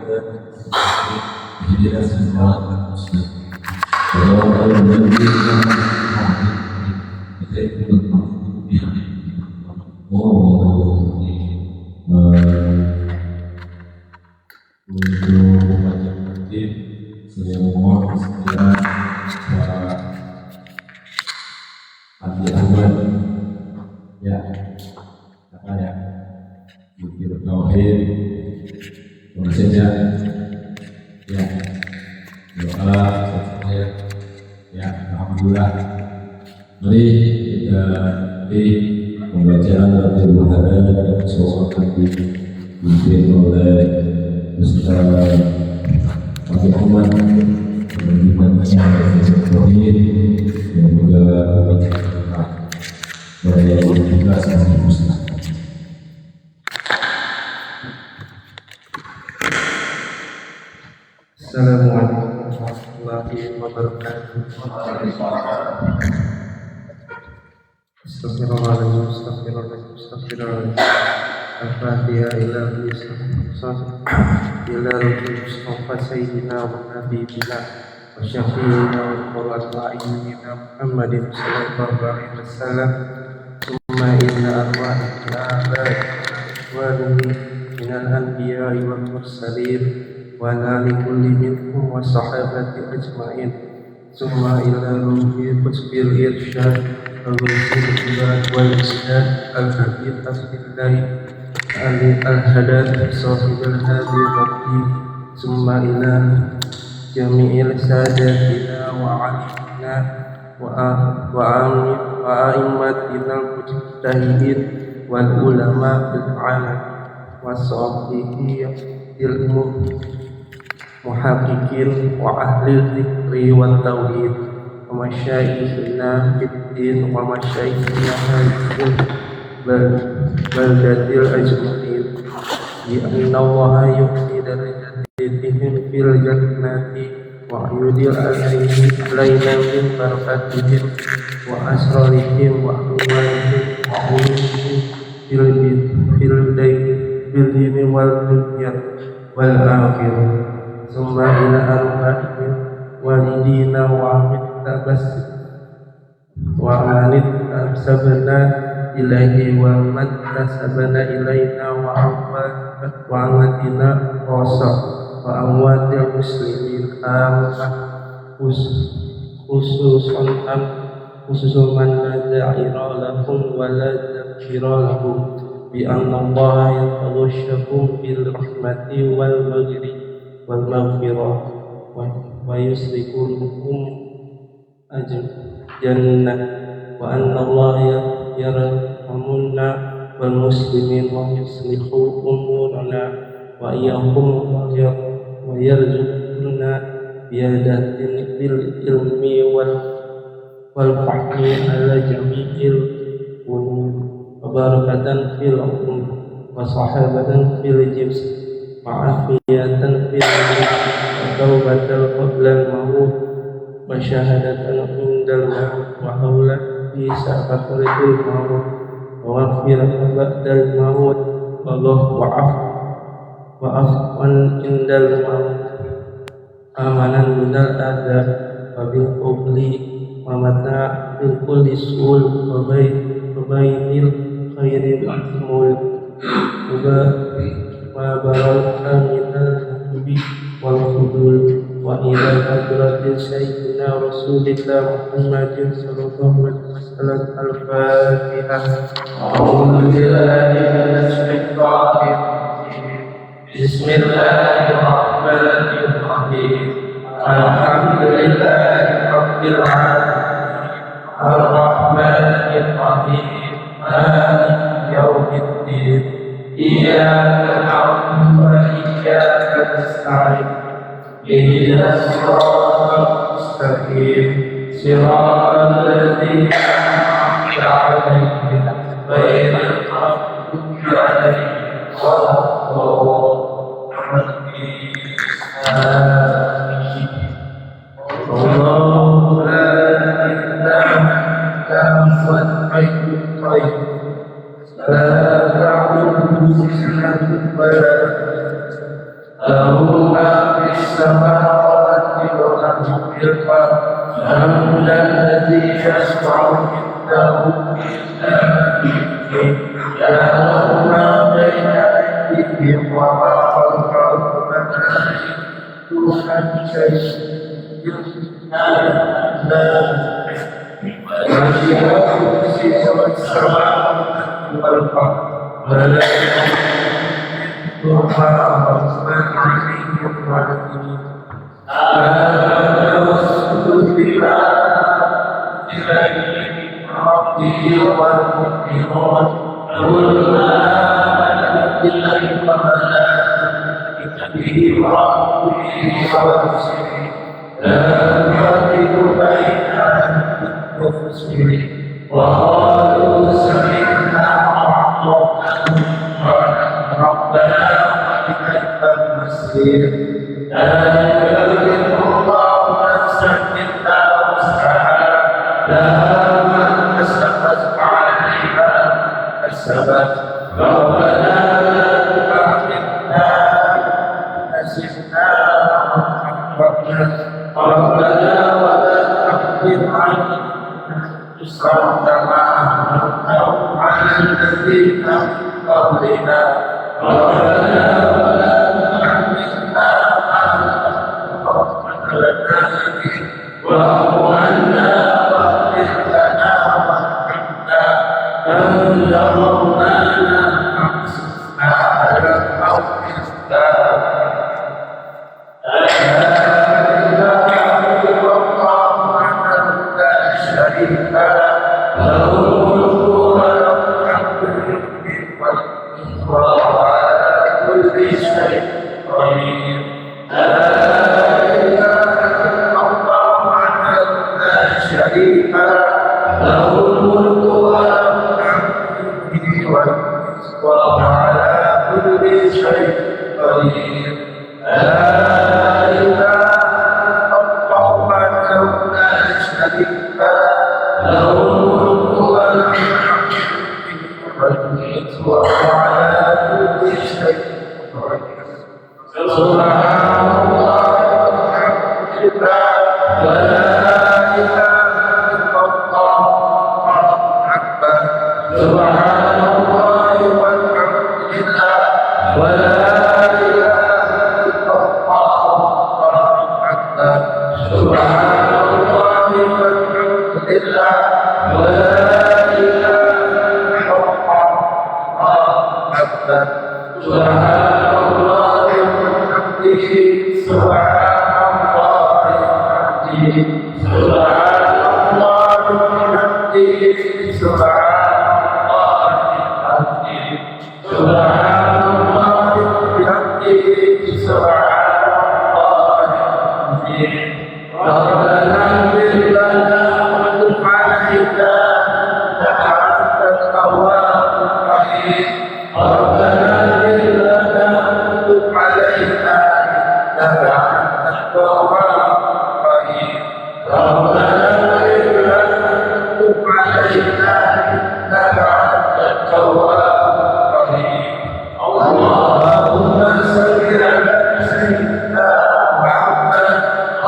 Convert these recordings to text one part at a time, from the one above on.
اهدنا الصراط المستقيم صراط الذين untuk membaca tertib saya mohon kesediaan para ahli awal ya apa ya zikir tauhid saja ya doa saya ya alhamdulillah. Mari kita di pembacaan Al-Quran dan soal kami dipimpin oleh Ustaz Abi Ahmad pembinaan tauhid dan juga pembacaan dari juga sang Ustaz. Assalamualaikum warahmatullahi wabarakatuh. Astagfirullahaladzim, astagfirullahaladzim, astagfirullahaladzim. Al-Fatihah ila Mustafa Sayyidina wa Habibina wa Syafi'ina wa Qurratu A'yunina Muhammadin sallallahu alaihi wasallam. Summa inna arwahina wa minal anbiya'i wal mursalin wa ala kulli minkum wa sahabati ajma'in. Summa ila ruhi qutbil irsyad wal-Islam al-Habib Asfillahi al-Hadad sahib al-Hadi Rabbi. Summa ila jami'il sadatina wa alimina wa a'immatina al-mujtahidin wal ulama bil-alam wa sahihi ilmu muhaqqiqin wa ahli dzikri wa tauhid wa masyayikhina fiddin wa masyayikhina hadil baldatil ajma'in bi anna Allaha yu'ti darajatihim fil jannati wa yudil alaina min barakatihim wa asrarihim wa amwalihim wa ulumihim fil dini wal dunya wal akhirah. Summa ila arwahihim walidina wa tabas wa manit sabana ilaihi wa man tasabana ilaina wa amatina rasa wa amwatil muslimin khususan man nazaira lahum wa la zakira lahum bi anna Allah yataghashakum bil rahmati wal maghfirah wal maghfirah wa yusrikukum jannah wa anna Allah yarhamunna wal muslimin wa yuslihu umurana wa iyyakum wa yarzuquna biyadatin bil ilmi wal fahmi ala jami'il umur wa barakatan fil umur wa sahabatan fil jibs wa afiyatan fil wa tawbatan qabla al-maut wa syahadatan indal maut wa hawla fi sa'atil maut wa maghfiratan ba'dal maut wa afwan indal maut amanan minal adab wa bil qabli wa mata bil kulli sul wa bainil khairi ma'mul wa baraka minal habibi wal fudul wa ila hadratil sayyidina rasulillah Muhammadin sallallahu alaihi wasallam. Al-Fatihah. A'udzu billahi minasy syaithanir rajim. Bismillahirrahmanirrahim. Alhamdulillahi rabbil alamin. Ar-Rahmanir Rahim. Maliki yaumiddin. Iyyaka na'budu wa iyyaka nasta'in. Ihdinas siratal mustaqim. Siratal ladzina an'amta 'alaihim ghairil maghdubi 'alaihim waladdallin. Allahu la ilaha illa huwal hayyul qayyum. La ta'khudhuhu sinatun wa la له ما في السماوات وما في الأرض من ذا الذي يشفع عنده إلا بإذنه يعلم ما بين أيديهم وما خلفهم ولا يحيطون بشيء وسع كرسيه السماوات والأرض ولا يحيطون الرحمن عليهم الرحيم آمنوا بما إليه ربه والمؤمنون كل آمن بالله وملائكته ورسله ورسله لا نفرق بين أحد من رسله وقالوا سمعنا وأطعنا ربنا وإليك المصير لا يكلف الله نفسا إلا وسعها لها ما كسبت وعليها ما كسبت ربنا لا تؤاخذنا إن نسينا ربنا ولا تحمل علينا إصرا كما حملته على الذين من قبلنا ربنا ولا تحملنا ما لا طاقة لنا به واعف عنا واغفر لنا وارحمنا أنت مولانا فانصرنا على القوم الكافرين لا إله إلا الله وحده لا شريك له له الملك وله الحمد يحيي ويميت وهو على كل شيء قدير لا إله إلا الله وحده لا شريك له له الملك وله الحمد يحيي ويميت وهو على كل شيء قدير لا إله إلا الله وحده لا شريك له له الملك وله الحمد يحيي وهو على كل شيء قدير سبحان الله والحمد لله ولا إله إلا الله والله أكبر سبحان الله والحمد لله ولا إله إلا الله والله أكبر سبحان الله والحمد لله ولا إله إلا الله والله أكبر سبحان الله وبحمده سبحان الله وبحمده سبحان الله وبحمده سبحان الله وبحمده سبحان الله وبحمده سبحان الله وبحمده ربنا اغفر لنا وتب علينا إنك أنت التواب الرحيم ربنا اغفر لنا وتب علينا إنك أنت التواب الرحيم ربنا اغفر لنا وتب علينا إنك أنت التواب الرحيم اللهم صل على سيدنا محمد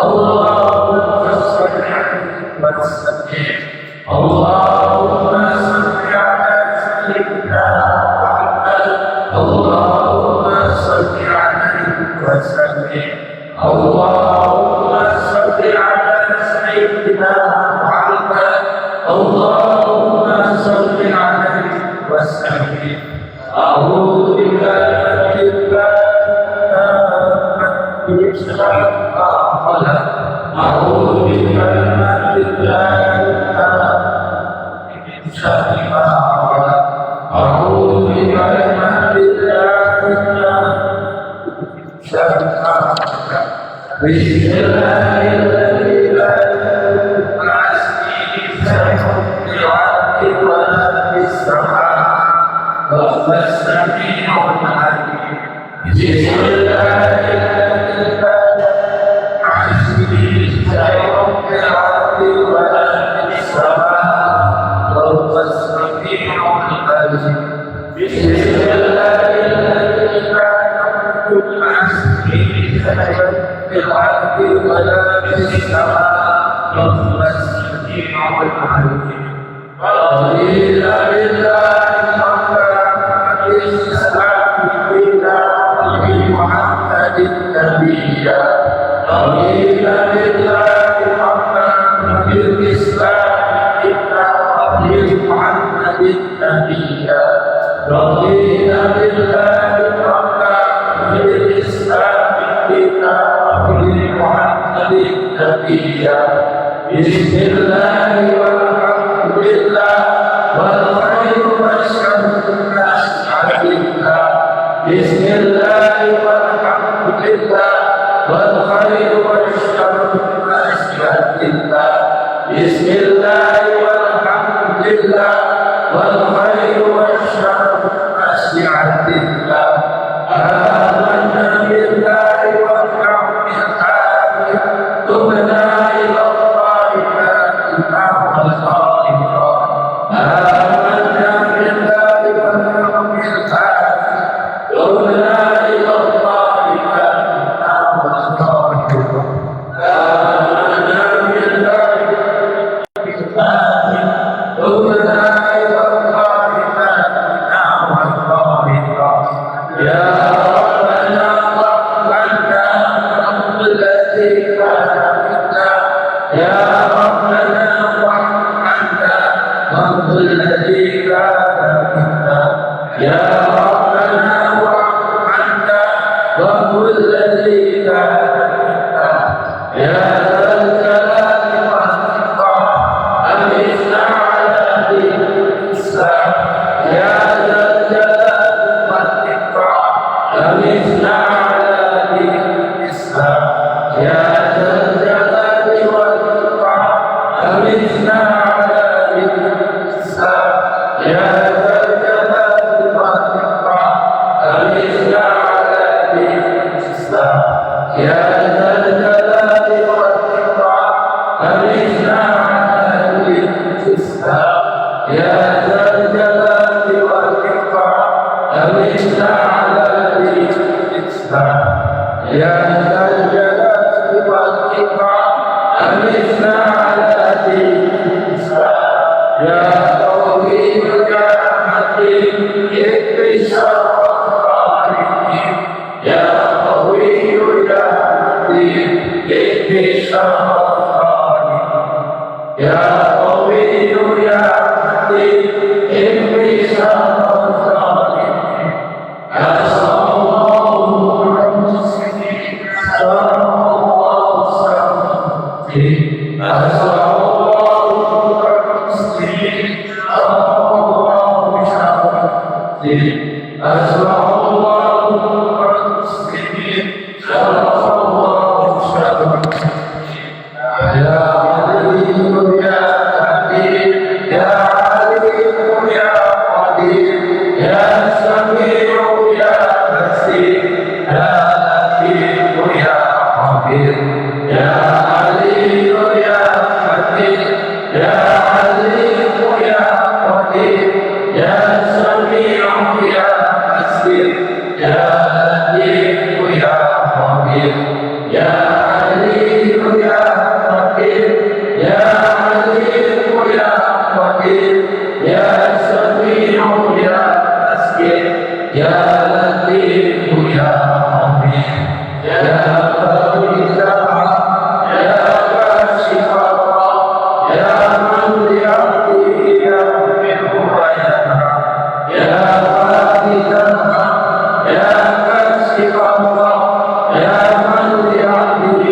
اللهم صل عليه وسلم اللهم صل على سيدنا محمد اللهم صل عليه وسلم اللهم صل على سيدنا محمد اللهم صل عليه وسلم أعوذ بكلمة الله من شر ما خلق أعوذ بكلمة الله من شر ما خلق أعوذ بكلمة الله من شر ما خلق بسم الله الذي لا يضر مع اسمه شيء في الأرض ولا في السماء وهو السميع العليم بسم الله الذي لا مع اسمه شيء في الأرض ولا في السماء وهو السميع العليم بسم الله الذي لا يضر مع اسمه في الأرض ولا في السماء وهو السميع العليم. رضيت بالله ربا وبالإسلام دينا وبمحمد نبيا. رضيت بالله ربا وبالإسلام دينا وبمحمد نبيا. رضيت بالله ربا وبالإسلام دينا وبمحمد نبيا. بسم الله والحمد لله والخير والشر بمشيئة الله. بسم الله والحمد لله والخير والشر بمشيئة الله. بسم الله والحمد لله والخير والشر بمشيئة الله. آمنا بالله واليوم الآخر تبنا إلى الله فإنا والخائرون. آمنا بالله واليوم الآخر تبنا إلى الله فإنا والخائرون. آمنا بالله والآخر تبنا إلى الله فإنا والخائرون. يا ربنا وارحمنا رب الذي كان منا. يا ربنا وارحمنا رب الذي كان منا. يا ربنا وارحمنا رب الذي كان منا. يا ذا الجلال والإكرام أمتنا على دين الإسلام. يا ذا الجلال والإكرام أمتنا على دين الإسلام. يا ذا الجلال والإكرام أمتنا على دين الإسلام. يا ذا الجلال والإكرام أمتنا على دين الإسلام. يا ذا الجلال والإكرام أمتنا على دين الإسلام. يا ذا الجلال والإكرام أمتنا على دين الإسلام. يا ذا الجلال والإكرام أمتنا على دين الإسلام. يا قوي يا حكيم اكفي شر الظالمين. يا قوي يا حكيم اكفي شر الظالمين. يا قوي يا حكيم اكفي شر الظالمين. أسأل الله المسلمين شر الله سلامتهم. أسأل الله المسلمين شر الله شرفتهم. أسأل الله المسلمين شر الله شرفتهم. يا عليم يا حكيم يا عليم يا قدير يا سميع يا بصير يا لطيف يا خبير. يا عليم يا حكيم يا عليم يا قدير يا سميع يا بصير يا لطيف يا خبير. يا عليم يا حكيم يا عليم يا قدير يا سميع يا بصير يا لطيف يا خبير. يا فريد يا كاشف الضر يا من لعبده يغفر ويرحم. يا فريد يا كاشف الضر يا من لعبده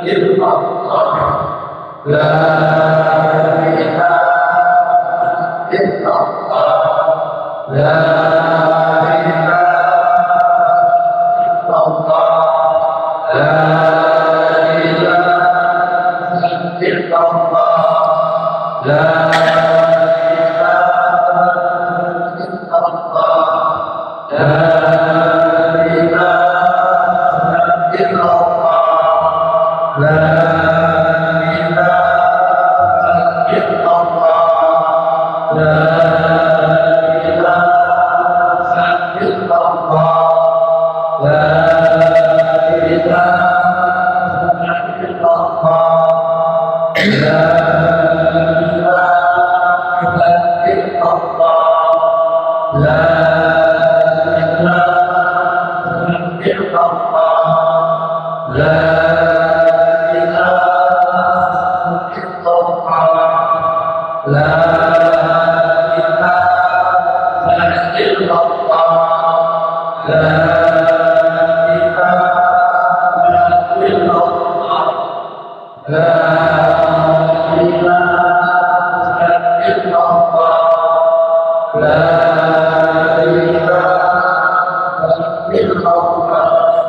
illallah, la ilaha illallah, la ilaha illallah,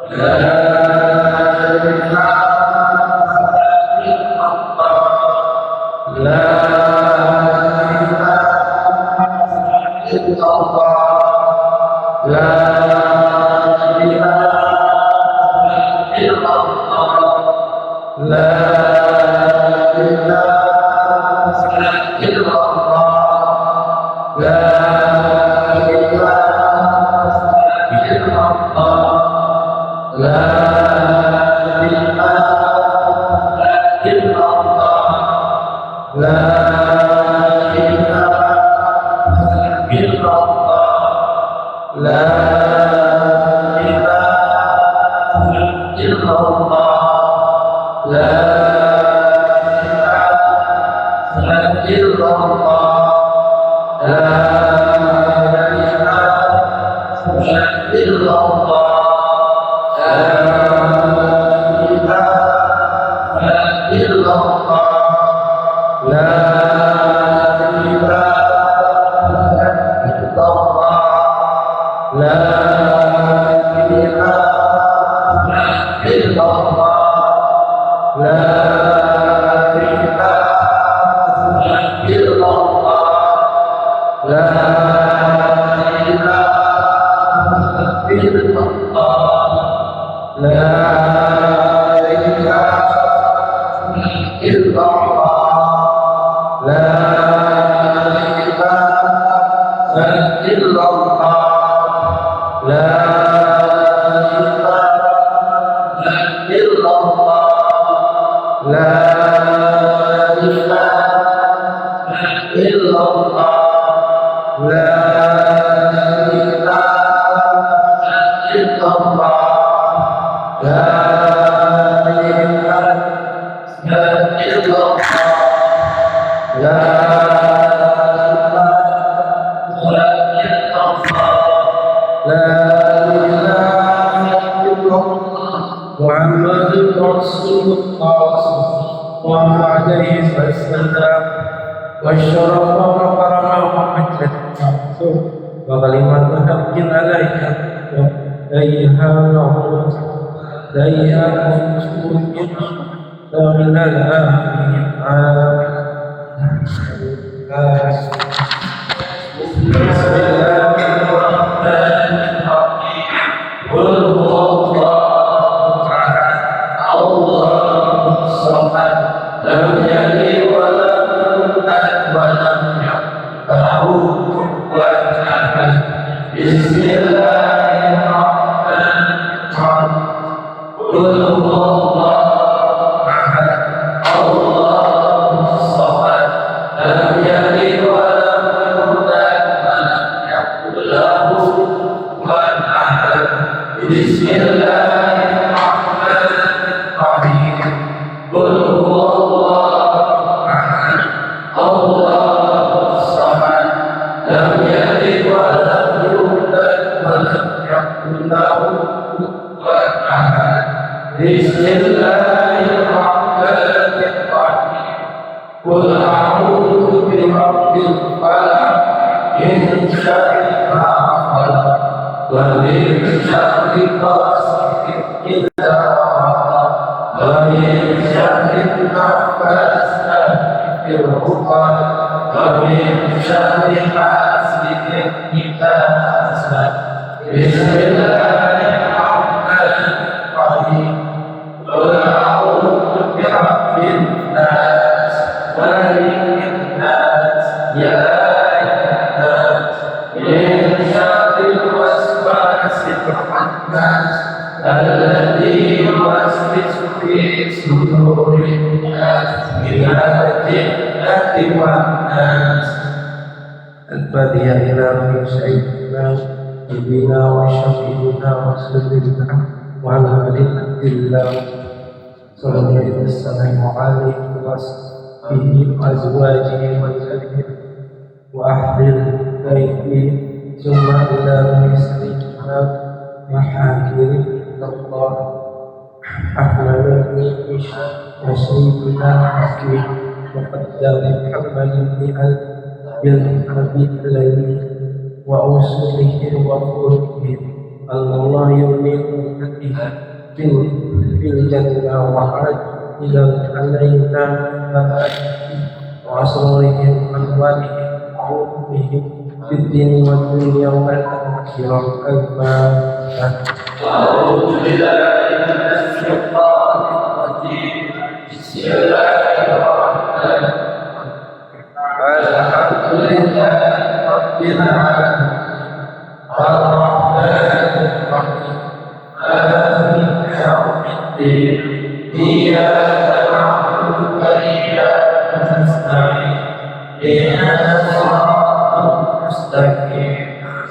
la ilaha illallah, la Bismillahirrahmanirrahim. Qul huwallahu ومن شر النفاثات في العقد ومن شر حاسد إذا حسد بسم الله الرحمن الرحيم قل أعوذ برب الناس ملك الناس إله الناس من شر الوسواس الخناس الذي يوسوس في صدور الناس من الجنة والناس. الفاتحة إلى رب سيدنا نبينا وشفيعنا وسيدنا وعلى آله الله صلى الله عليه وسلم وصحبه وأزواجه وذريته وأهل بيته ثم إلى رب سيدنا محاكم الله أحمد بن هشام وسيدنا حكيم وقدام محمد بن أبي الذي وأوصله وفرقه أن الله يؤمن أمته في الجنة وعجل علينا وأسرارهم وأموالهم وعلومهم في الدين والدنيا والآخرة. الفاتحة. أعوذ بالله من الشيطان الرجيم. بسم الله الرحمن الرحيم. الحمد لله رب العالمين الرحمن الرحيم مالك يوم الدين إياك نعبد وإياك نستعين اهدنا الصراط المستقيم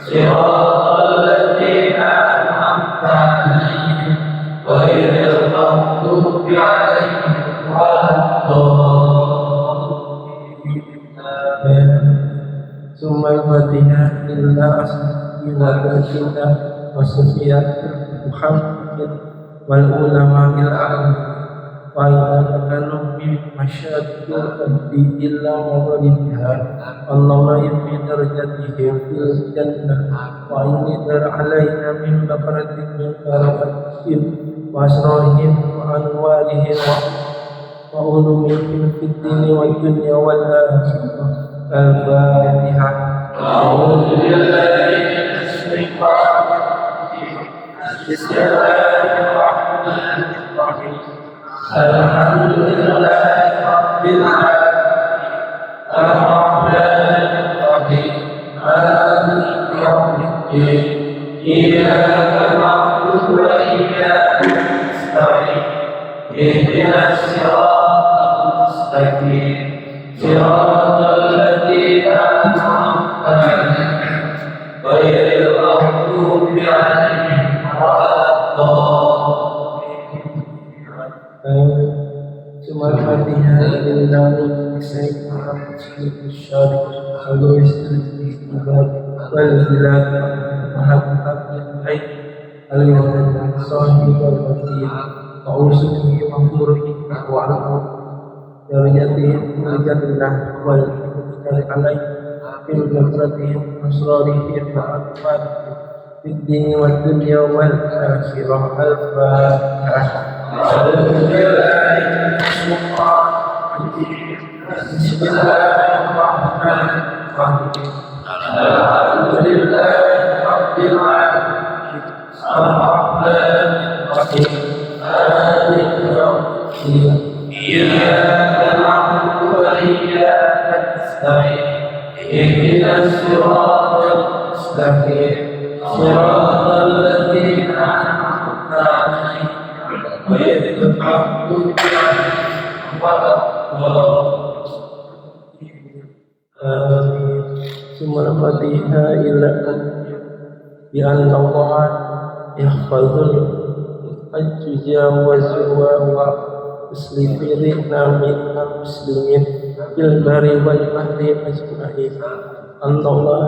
صراط الذين أنعمت عليهم غير المغضوب عليهم ولا الضالين. ثم الفاتحة إلا أسماء وصفيات محمد والعلماء العالمين وإذا كانوا بمشاكل الأرض إلا مغربها اللهم في درجتهم في الجنة وإن در علينا من بقرة من بركتهم وأسرارهم وأنوارهم وعلومهم في الدين والدنيا والآخرة. الفاتحة. أعوذ بالله من الشيطان الرجيم. بسم الله الرحمن الرحيم. الحمد لله رب العالمين الرحمن الرحيم مالك يوم الدين إياك نعبد وإياك نستعين اهدنا الصراط المستقيم صراط الذين أنعمت عليهم غير المغضوب عليهم ولا الضالين. ثم الفاتحة لله سيدنا مسلم الشارع ويسر الاستغفار والبلاد وحقق العين المهتم صاحب الوكيل وأوصله وفوره وعنه درجتهم في الجنة والحكم عليه في نصرتهم أسرارهم وأنفارهم في الدين والدنيا والآخرة. الفاتحة. أعوذ بالله من الشيطان الرجيم. بسم الله الرحمن الرحيم. الحمد لله رب العالمين الرحمن الرحيم مالك يوم الدين إياك نعبد وإياك نستعين اهدنا الصراط المستقيم صراط الذين أنعمت عليهم غير المغضوب عليهم ولا الضالين. ثم الفاتحة إلى بأن الله يحفظ يتجاوز ويسلمنا من المسلمين في البر والبحر أجمعين أن الله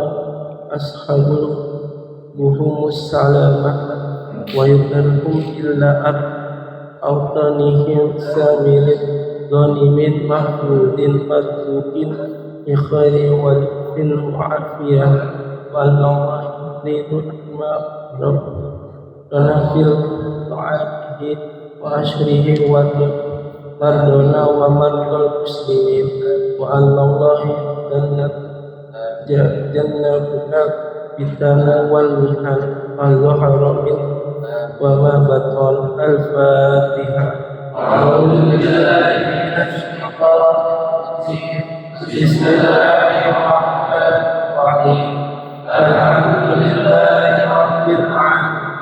أصحابهم السلامة ويقرهم إلا أوطانهم سامر ظالم محمود مرزوق بخير والدين وعافية وأن الله يريد ما ربنا في طاعته وأشره مرضنا ومرضى المسلمين وأن الله جنبنا الفتن والمحن ما ظهر منه وما بطن. الفاتحة. أعوذ بالله من الشيطان الرجيم. بسم الله الرحمن الرحيم. الحمد لله رب العالمين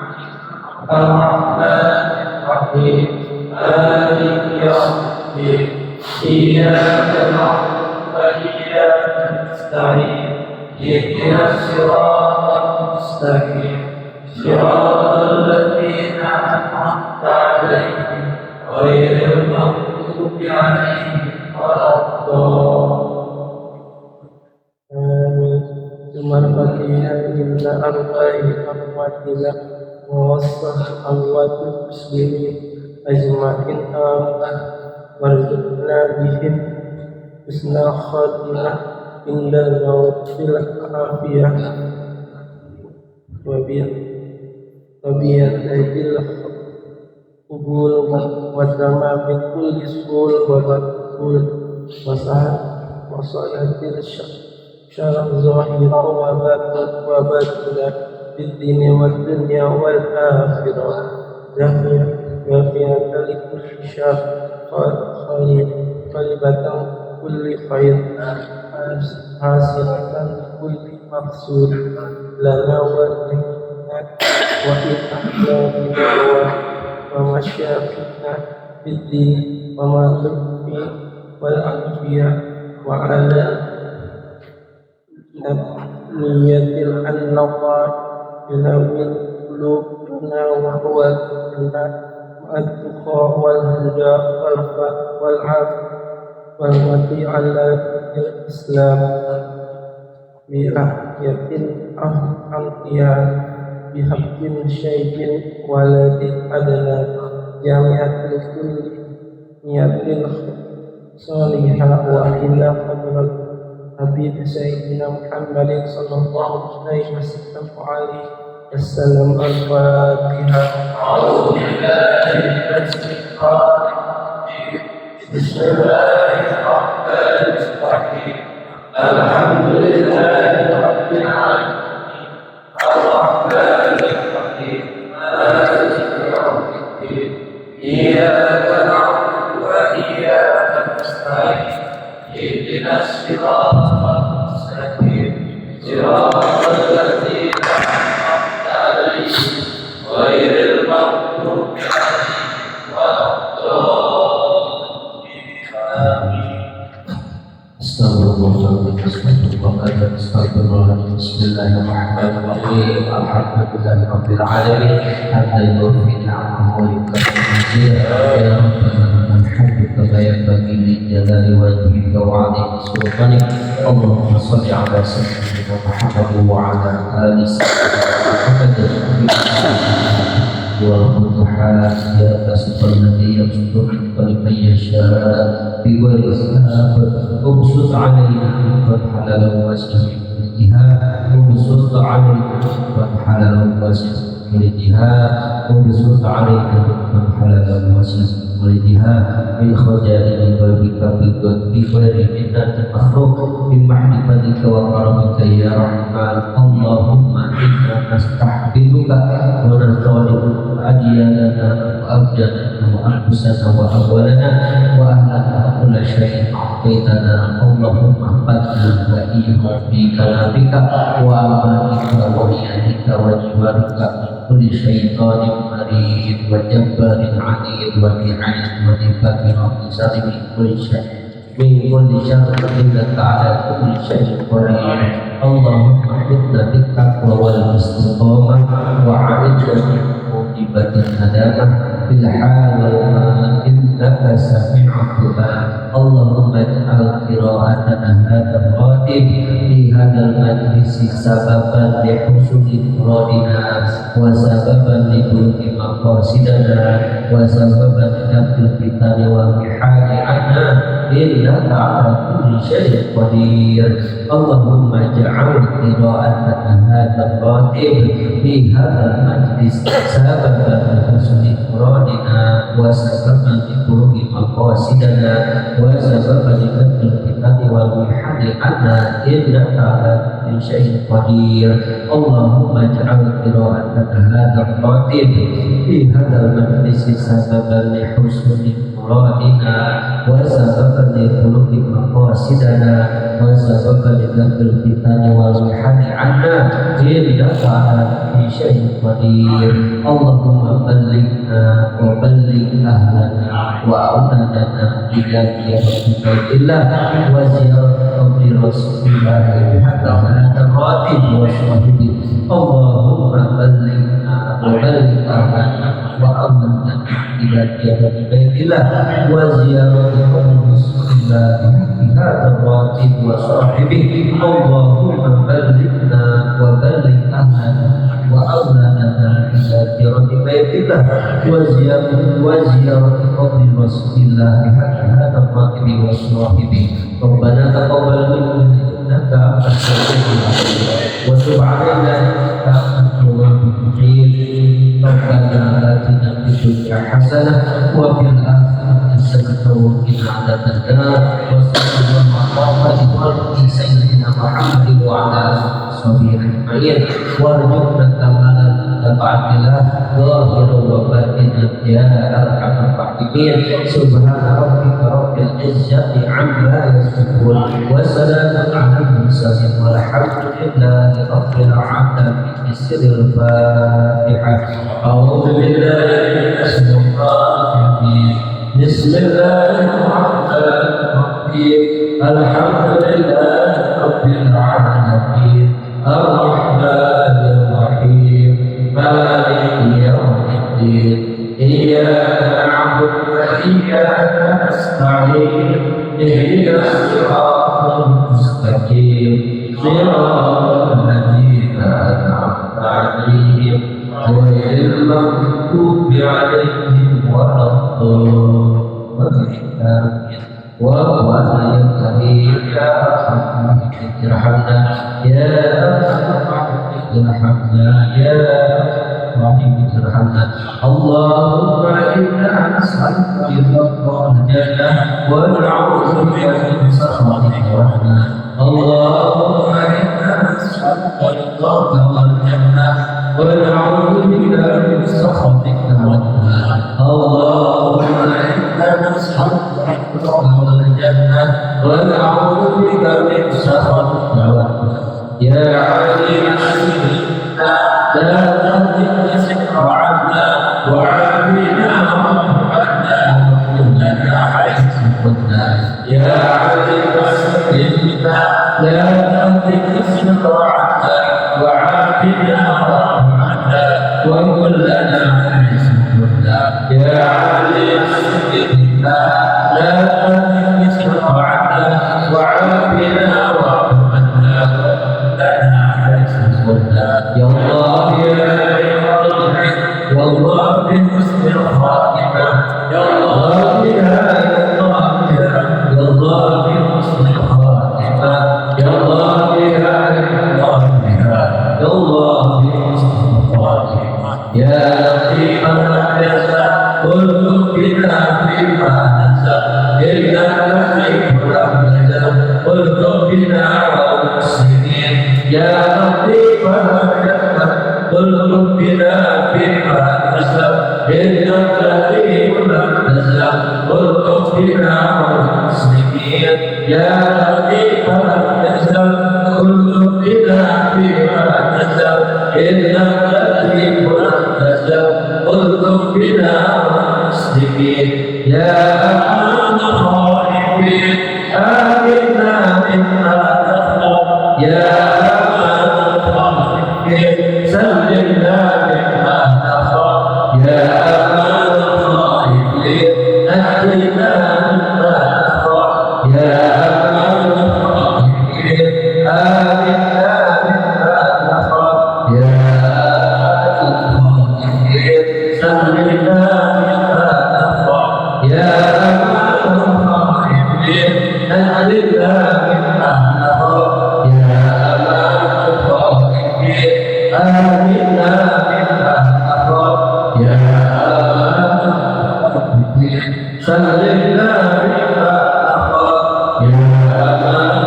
الرحمن الرحيم مالك يوم الدين إياك نعبد وإياك نستعين اهدنا الصراط المستقيم صراط الذين أنعمت عليهم غير المغضوب عليهم ولا الضالين. Al-Fatihah inna arba'i rahmatillah wa wassah amwatul muslimin ajma'in amin warzuqna bihim husnal khatimah indal maut fil afiyah wa biyadil qubul wa sama min kulli sul wa batul wa salatil syarah zahira wa batina fid dini wad dunya wal akhirah jami'an likulli syar khalibatan kulli khair hasilatan kulli maqsud lana wa lana wa ihtiyarina wa masyafiqna fid din wa ma tufi wal afiyah wa ala niyatil an-nawar ilawil qulubna wa huwa lana ma'at-tuqa wal huda wal af wal mati ala islam bi ahyatin amtiyah bi haqqin syai'in waladin adana jami'atul kulli niyatil salihah wa ila fadral Habib Sayyidina Muhammadin sallallahu alaihi wasallam. Al-Fatihah. A'udzu billahi minash shaitanir rajim. Bismillahirrahmanirrahim. Alhamdulillahi rabbil alamin. Ar-Rahmanir Rahim. Maliki yaumiddin. Iyyaka na'budu wa iyyaka nasta'in. اهدنا الصراط المستقيم صراط الذين أنعمت عليهم غير المغضوب عليهم ولا الضالين. آمين. Astagfirullahaladzim. Bismillahirrahmanirrahim. Alhamdulillahi rabbil alamin. Hatta yufi ni'amahu wa yukaffir sayyi'atihi. Ya Rabbana الحمد كما ينبغي لجلال وجهك وعظيم سلطانك. اللهم صل على سيدنا محمد وعلى ال سيدنا محمد والفتوحات يا كسب الذي يبسط رزقا لمن يشاء بغير حساب ابسط علينا فتح له واسع الجهاد وابسط علينا فتح له واسع الجهاد وابسط علينا فتح له واسع الجهاد من خزائن بابك بغير منة مخلوق بمحبتك وكرمك يا رحمن. اللهم إنا نستحفظك ونستغفرك أدياننا وأبداننا وأنفسنا وأموالنا وأهلنا وكل شيء أعطيتنا. اللهم احفظنا وإياهم في كلامك وأمانك وإيادك وجوارك كل شيطان مريض وجبار عنيد ولعين ونفاق وانتصار من كل شر إنك على كل شيء قدير. اللهم احفظنا بالتقوى والاستقامة وعافنا من موجبات الندامة في الحال والمال إنك سميع الدعاء. اللهم اجعل قراءتنا هذا الراتب في هذا المجلس سببا لحسن إفرادنا وسببا لبلوغ مقاصدنا وسببا لدفع الفتن والمحال عنا إنك على كل شيء قدير. اللهم اجعل قراءتنا هذا الراتب في هذا المجلس سببا لحسن إفرادنا وسببا لبلوغ مقاصدنا وسببا لكف الفتن والمحن عنا إنك على كل شيء قدير. اللهم اجعل قراءتنا هذا الراتب في هذا المجلس سببا لحسن إفرادنا وسببا لبلوغ مقاصدنا وسببا لكف الفتن والمحن عنا إنك على كل شيء قدير. اللهم بلغنا وبلغ أهلنا وأولادنا إلى بيت الله وزيارة قبر رسول الله حتى هذا الراتب وصحبه. اللهم بلغنا وبلغ أهلنا وأولادنا إلى بيت الله وزيارة قبر رسول الله هذا الراتب وصاحبه. اللهم بلغنا وبلغ أهلنا وأولادنا إلى بيت الله وزيارة قبر رسول الله هذا الراتب وصاحبه. ربنا تقبل منا إنك أنت السميع العليم وتب علينا إنك أنت التواب الرحيم. ربنا آتنا في الدنيا حسنة وفي الآخرة حسنة وقنا عذاب النار. وصلى الله على سيدنا محمد وعلى آله وصحبه أجمعين وارزقنا كمالا تبعنا ظاهر وباطنا يا أرحم الراحمين. سبحان ربك رب العزة عما يصفون وسلام على المرسلين والحمد لله رب العالمين. بسر الفاتحة. أعوذ بالله من الشيطان الرجيم. بسم الله الرحمن الرحيم. الحمد لله رب العالمين الرحمن الرحيم مالك يوم الدين. إياك نعبد وإياك نستعين. اهدنا الصراط المستقيم صراط الذين أنعمت عليهم غير المغضوب عليهم ولا الضالين. وهو الكريم يا أرحم ارحمنا يا أرحم ارحمنا يا أرحم ارحمنا. اللهم إنا نسألك رضا الجنة ونعوذ بك من سخطك والنار. اللهم إنا نسألك رضاك والجنة ونعوذ بك من سخطك والنار. اللهم إنا نسألك رضاك والجنة ونعوذ بك من سخطك والنار. يا عليم لا تهدك سكر عنا وعافنا عنا وكلنا حيث كنا. يا عليم لا تهدك سكر عنا وعافنا عنا وكلنا حيث كنا. يا عليم لا تهدك سكر عنا وعافنا وكلنا حيث كنا. يا الله يا والله بحسن الخاتمة. يا الله يا الله يا الله بحسن الخاتمة. يا الله يا الله يا الله بحسن الخاتمة. يا لطيفا نفسا قل بنا فيما نزل إنك تحب الأمجد قل بنا والمسلمين. يا لطيفا نفسا قل بنا فيما نزل إنك تحب الأمجد قل بنا والمسلمين. يا لطيفا نفسا قل بنا فيما نزل إنك تحب الأمجد قل بنا والمسلمين. يا أمان الخائفين آمنا مما نخاف. يا أمان الخائفين سلمنا مما نخاف. يا أمان الخائفين أهدنا مما نخاف. يا أمان الخائفين آمنا مما نخاف. يا أمان الخائفين سلمنا مما نخاف. يا أمان لله مما نظر يا أمان الخائفين آمنا مما نظر يا أمان الخائفين صل لله مما نظر يا أمان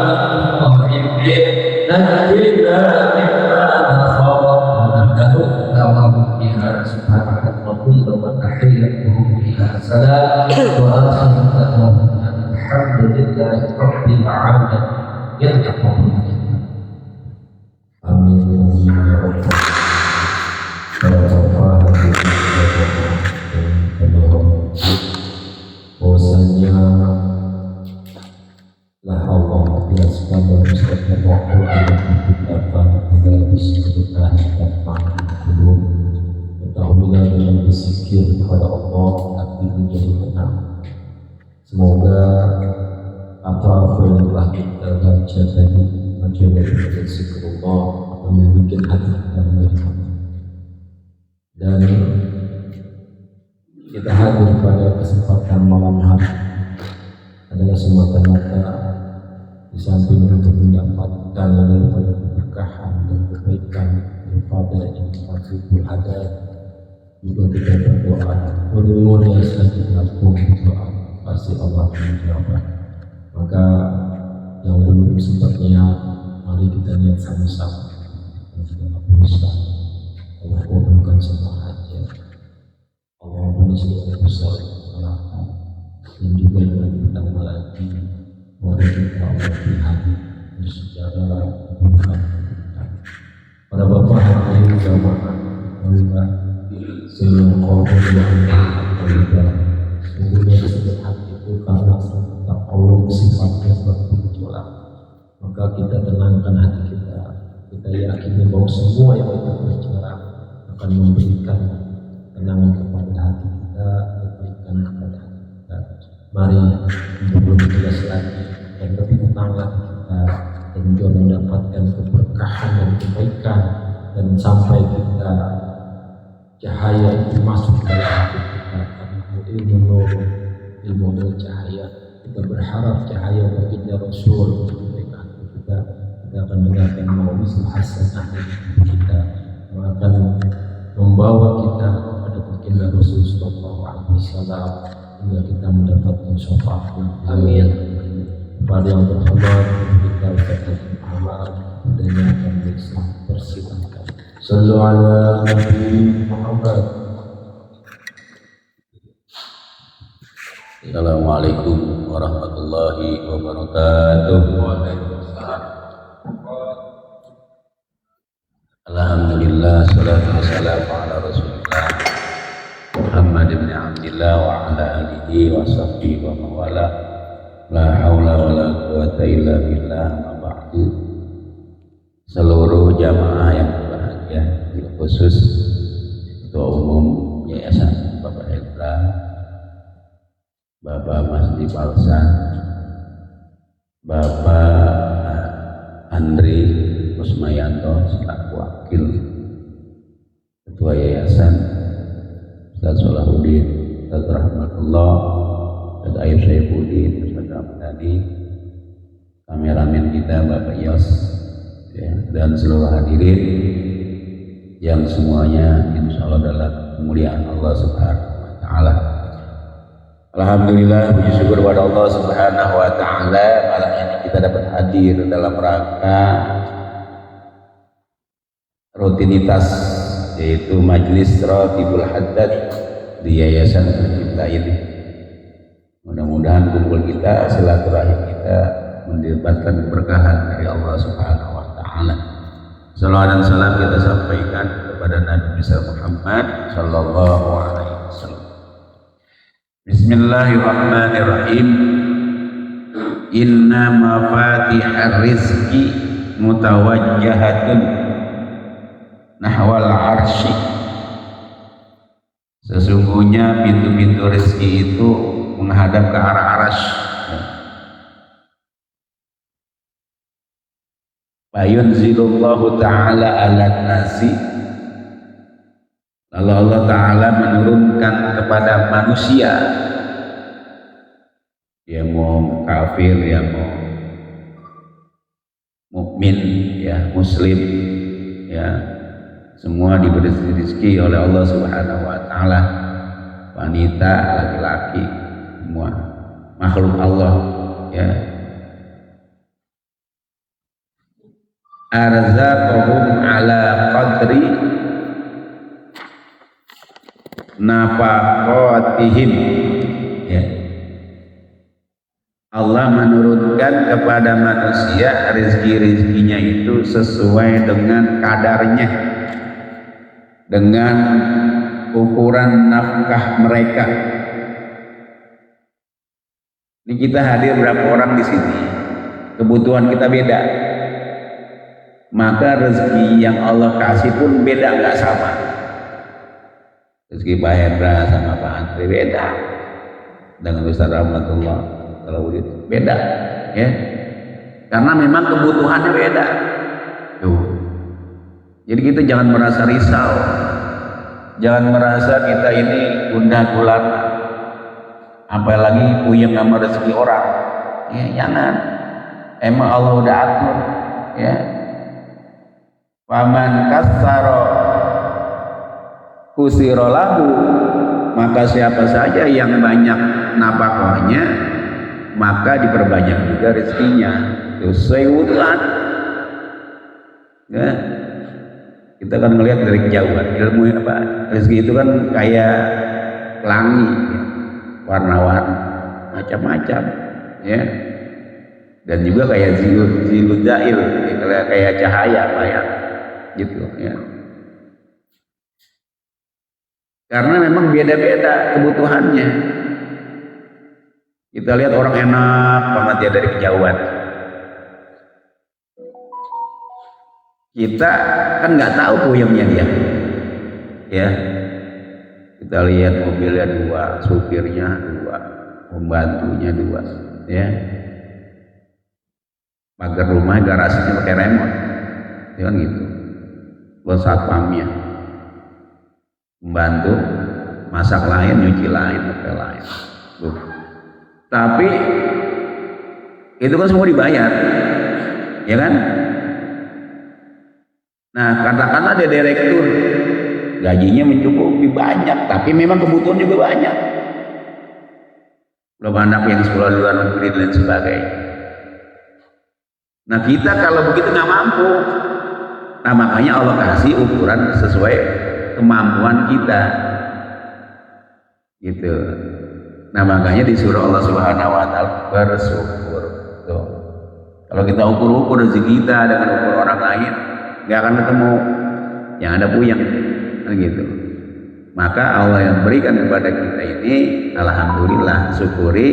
الخائفين نجنا مما نظر ونحن نظر بها سبحانك وكل وتحيته بها سلام وآخر دعوانا الحمد لله رب العالمين يلتقون Amin ya rabbal bahwasanya lah Allah jelaskan dalam surat Al-Baqarah ayat 48 hingga bismillah dan belum ketahuilah dengan berzikir kepada Allah hati menjadi tenang. Semoga apa yang telah kita baca tadi menjadi zikrullah akan membuat hati kita menjadi tenang. Dan kita hadir pada kesempatan malam hari adalah semata-mata di samping untuk mendapatkan daripada keberkahan dan kebaikan daripada infrastruktur hadir, juga kita berdoa berdoa selanjutnya pun berdoa pasti Allah menjawab. Maka yang belum sempatnya mari kita niat sama-sama dan segala berusaha Allah kabulkan semua hajat, Allah ampuni segala dosa kesalahan, dan juga yang pertama lagi mari kita Allah hati secara bukan para bapak hadirin jamaah marilah seluruh kaum yang sungguhnya setiap hati itu karena tak Allah sifatnya seperti itulah. Maka kita tenangkan hati kita, kita yakini bahwa semua yang kita bicara akan memberikan tenangan kepada hati kita, kebaikan kepada hati kita. Mari sebelum jelas lagi dan lebih tenanglah kita dan juga mendapatkan keberkahan dan kebaikan, dan sampai kita cahaya itu masuk ke dalam hati kita karena ilmu nur cahaya. Kita berharap cahaya baginda Rasul memberikan kita akan dengarkan mawaidh hasanah kita, akan membawa kita kepada baginda Rasul sallallahu alaihi wasallam hingga kita mendapatkan syafaat. Amin. Kepada yang berhormat kita ucapkan amal dan akan persilakan. Sallu ala Nabi Muhammad. Assalamualaikum warahmatullahi wabarakatuh. Alhamdulillah, salatu wassalamu ala rasulillah Muhammad ibn Abdillah wa ala alihi wa sahbihi wa mawala. La hawla wa la quwata illa billah, ma ba'du. Seluruh jamaah yang berbahagia, khusus Ketua Umum Yayasan Bapak Hendra, Bapak Masdi Palsan, Bapak Andri Kusmayanto selaku wakil Ketua Yayasan, Ustaz Solahuddin, Ustaz Rahmatullah, Ustaz Ayub Saifuddin, Ustaz Ramadhani, kameramen kita Bapak Yos, ya, dan seluruh hadirin yang semuanya insya Allah dalam kemuliaan Allah Subhanahu wa Ta'ala. Alhamdulillah, puji syukur kepada Allah Subhanahu wa Ta'ala, malam ini kita dapat hadir dalam rangka rutinitas, yaitu Majelis Ratibul Haddad di Yayasan Tercipta ini. Mudah-mudahan kumpul kita, silaturahim kita mendapatkan keberkahan dari Allah Subhanahu wa Ta'ala. Salawat dan salam kita sampaikan kepada Nabi besar Muhammad sallallahu alaihi wasallam. Bismillahirrahmanirrahim. Inna mafatihar rizqi mutawajjahatun nahwal arsy. Sesungguhnya pintu-pintu rezeki itu menghadap ke arah arsy. Fayunzilullahu ta'ala ala nasi, lalu Allah Ta'ala menurunkan kepada manusia, dia mau kafir, dia mau mukmin, ya, muslim, ya, semua diberi rezeki oleh Allah Subhanahu wa taala. Wanita, laki-laki, semua makhluk Allah, ya. Arzaqahum ala qadri nafaqatihim, ya. Allah menurunkan kepada manusia rezeki-rezekinya itu sesuai dengan kadarnya, dengan ukuran nafkah mereka. Ini kita hadir berapa orang di sini, kebutuhan kita beda, maka rezeki yang Allah kasih pun beda, nggak sama. Rezeki Pak Hendra sama Pak Antri beda, dengan Ustaz Rahmatullah kalau beda, ya, karena memang kebutuhannya beda. Tuh. Jadi kita jangan merasa risau, jangan merasa kita ini gundah gulana, apalagi puyeng sama rezeki orang, ya, jangan. Emang Allah udah atur, ya. Faman kassara kusirolahu, maka siapa saja yang banyak nafkahnya maka diperbanyak juga rezekinya. Sesuai kebutuhan, ya. Kita kan melihat dari kejauhan, ilmu apa, rezeki itu kan kayak pelangi, ya, warna-warni macam-macam, ya, dan juga kayak ziluzail, ya, kayak cahaya, kayak gitu, ya. Karena memang beda-beda kebutuhannya. Kita lihat orang enak banget ya dari kejauhan. Kita kan nggak tahu puyengnya dia, ya. Kita lihat mobilnya 2, supirnya 2, pembantunya 2, ya. Pagar rumah, garasinya pakai remote, ya kan gitu. Buat satpamnya, membantu masak lain, nyuci lain, pakai lain. Tuh. Tapi itu kan semua dibayar, ya kan? Nah, katakanlah ada direktur, gajinya mencukupi banyak, tapi memang kebutuhan juga banyak. Belum anak yang sekolah di luar negeri dan sebagainya. Nah, kita kalau begitu nggak mampu. Nah, makanya Allah kasih ukuran sesuai kemampuan kita, gitu. Nah, makanya disuruh Allah Subhanahu wa taala bersyukur. Tuh. Kalau kita ukur-ukur rezeki kita dengan ukur orang lain, nggak akan ketemu, yang ada puyeng, kan gitu. Maka Allah yang berikan kepada kita ini, alhamdulillah, syukuri,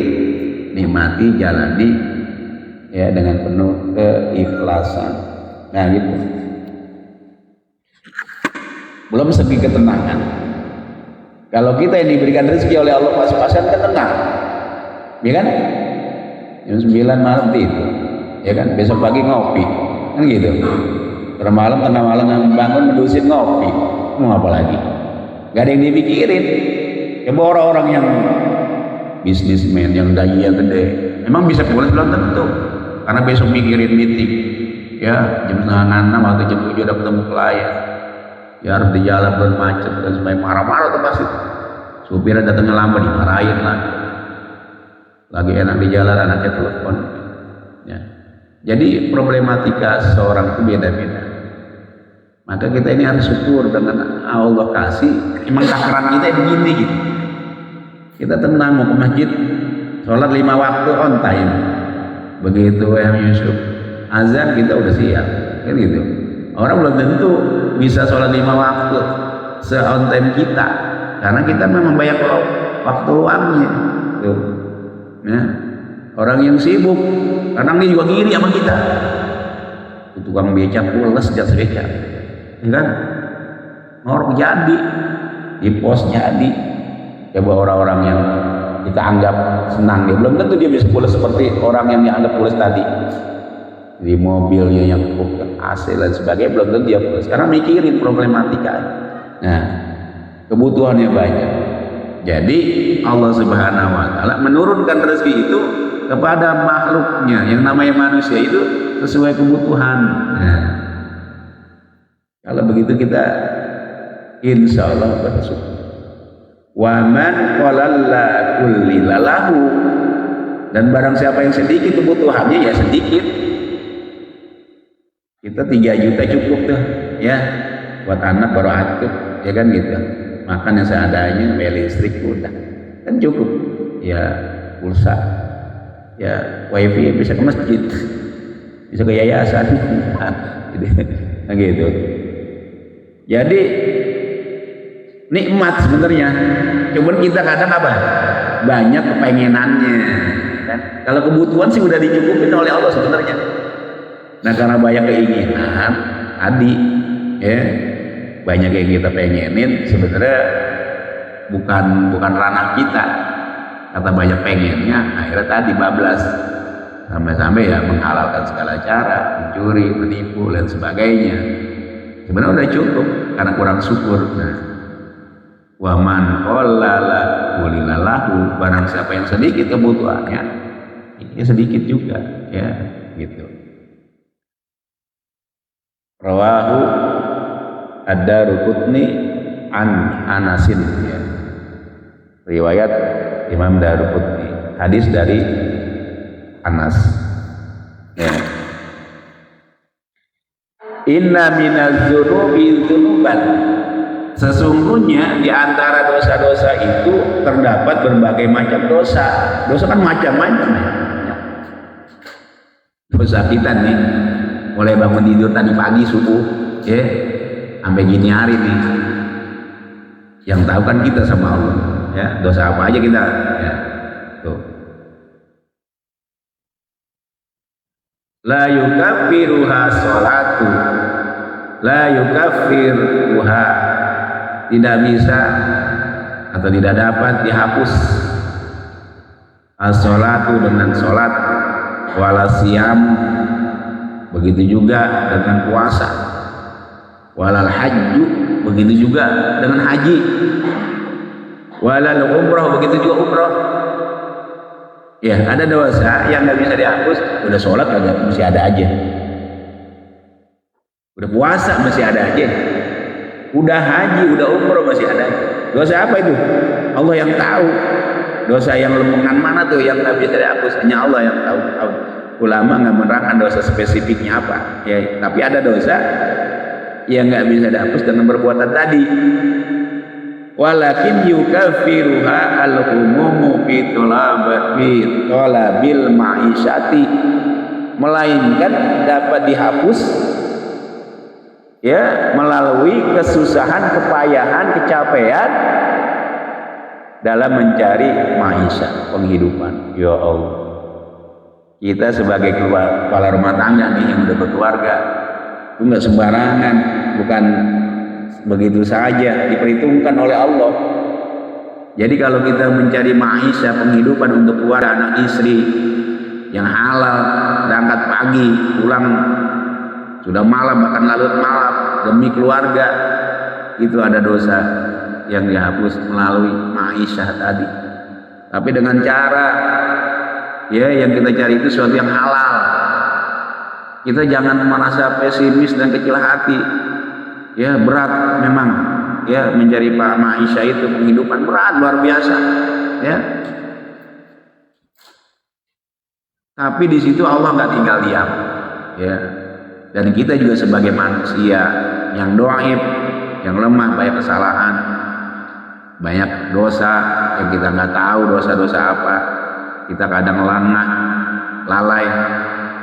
nikmati, jalani, ya, dengan penuh keikhlasan. Nah, gitu. Belum segi ketenangan. Kalau kita yang diberikan rezeki oleh Allah pas-pasan kan tenang, ya kan? Jam 9 malam tidur, ya kan? Besok pagi ngopi, kan gitu. Malam tengah malam bangun mendusin ngopi, mau apa lagi? Gak ada yang dipikirin. Coba orang-orang yang bisnismen yang gajinya gede, emang bisa pulang belum tentu, karena besok mikirin meeting, ya, jam 5:30 atau jam 7 udah ketemu klien. Ya, harus di jalan bermacet dan sebagainya, marah-marah tuh pasti. Supirnya datangnya lambat dimarahin lagi enak di jalan anaknya telepon, ya. Jadi problematika seseorang itu beda-beda. Maka kita ini harus syukur dengan Allah kasih. Emang takaran kita begini gitu. Kita tenang mau ke masjid, sholat 5 waktu on time. Begitu Yusuf azan kita udah siap, kan gitu. Orang belum tentu bisa sholat 5 waktu se-on time kita, karena kita memang banyak waktu luangnya. Tuh. Ya. Orang yang sibuk, kadang dia juga ngiri sama kita. Tukang becak pules jas becak, ya kan? Ngorok jadi, di pos jadi. Coba orang-orang yang kita anggap senang, dia belum tentu dia bisa pules seperti orang yang dianggap pules tadi. Di mobilnya yang AC dan sebagainya belum tentu dia puas, karena mikirin problematika. Nah, kebutuhannya banyak, Jadi Allah Subhanahu wa taala menurunkan rezeki itu kepada makhluknya yang namanya manusia itu sesuai kebutuhan. Nah, kalau begitu kita insya Allah bersyukur. Wa man qalalla kullilahu, dan barang siapa yang sedikit kebutuhannya ya sedikit. Kita 3 juta cukup tuh ya buat anak baru aktif ya kan gitu. Makan yang seadanya, bayar listrik udah kan cukup. Ya pulsa, ya wifi bisa ke masjid, bisa ke yayasan. Nah, gitu. Jadi nikmat sebenarnya, cuman kita kadang apa? Banyak kepengenannya kan? Kalau kebutuhan sih udah dicukupin oleh Allah sebenarnya. Nah karena banyak keinginan tadi ya, banyak yang kita pengenin sebenarnya bukan ranah kita. Kata banyak pengennya, akhirnya tadi bablas sampai-sampai ya menghalalkan segala cara, mencuri, menipu dan sebagainya. Sebenarnya udah cukup karena kurang syukur. Nah, wa man qallala qulilahu, barang siapa yang sedikit kebutuhannya ya sedikit juga ya gitu. Rawahu Ad-Daruqutni an Anasin ya. Riwayat Imam Daruqutni, hadis dari Anas ya. Inna minaz dzunubi dzunuban, sesungguhnya di antara dosa-dosa itu terdapat berbagai macam dosa. Dosa kan macam-macam ya. Dosa kita nih mulai bangun tidur tadi pagi subuh ya sampai gini hari nih, yang tahu kan kita sama Allah ya. Dosa apa aja kita ya tuh. La yukaffiruha sholatu, la yukaffiruha, tidak bisa atau tidak dapat dihapus as-sholatu dengan sholat, wala siyam, begitu juga dengan puasa, walal hajju, begitu juga dengan haji, walal umroh, begitu juga umroh. Ya ada dosa yang nggak bisa dihapus. Udah sholat agak masih ada aja, udah puasa masih ada aja, udah haji, udah umroh masih ada aja. Dosa apa itu? Allah yang tahu. Dosa yang lempengan mana tuh yang nggak bisa dihapus? Hanya Allah yang tahu. Ulama nggak menerangkan dosa spesifiknya apa ya, tapi ada dosa yang nggak bisa dihapus dengan perbuatan tadi. Walakin yukaffiruha al-umumu fi talabil ma'isyati, melainkan dapat dihapus ya melalui kesusahan, kepayahan, kecapean dalam mencari ma'isyah, penghidupan. Ya Allah, kita sebagai kepala rumah tangga nih yang udah berkeluarga itu nggak sembarangan, bukan begitu saja, diperhitungkan oleh Allah. Jadi kalau kita mencari ma'isyah, penghidupan untuk keluarga, anak istri yang halal, berangkat pagi pulang sudah malam, bahkan larut malam demi keluarga, itu ada dosa yang dihapus melalui ma'isyah tadi. Tapi dengan cara ya yang kita cari itu sesuatu yang halal. Kita jangan merasa pesimis dan kecil hati. Ya berat memang ya mencari ma'isyah itu, penghidupan berat luar biasa ya. Tapi di situ Allah nggak tinggal diam ya. Dan kita juga sebagai manusia yang dhaif, yang lemah, banyak kesalahan, banyak dosa yang kita nggak tahu dosa-dosa apa. Kita kadang lengah, lalai,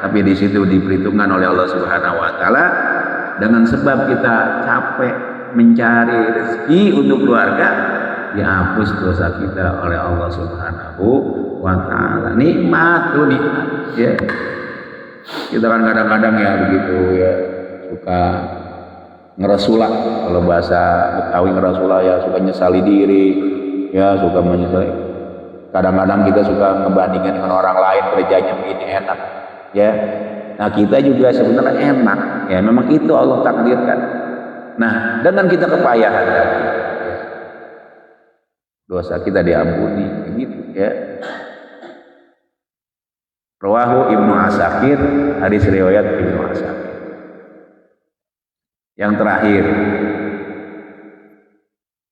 tapi di situ diperhitungkan oleh Allah Subhanahu wa taala. Dengan sebab kita capek mencari rezeki untuk keluarga, dihapus dosa kita oleh Allah Subhanahu wa taala. Nikmat tuh nikmat ya. Kita kan kadang-kadang ya begitu ya, suka ngeresulak, kalau bahasa Betawi ngeresulak ya, suka nyesali diri ya, suka menyesali. Kadang-kadang kita suka ngebandingkan dengan orang lain, kerjanya begini enak ya. Nah kita juga sebenarnya enak ya, memang itu Allah takdirkan. Nah dengan kita kepayahan tadi ya, dosa kita diampuni, gitu ya. Rawahu Ibnu Asakir, hadis riwayat Ibnu Asakir. Yang terakhir,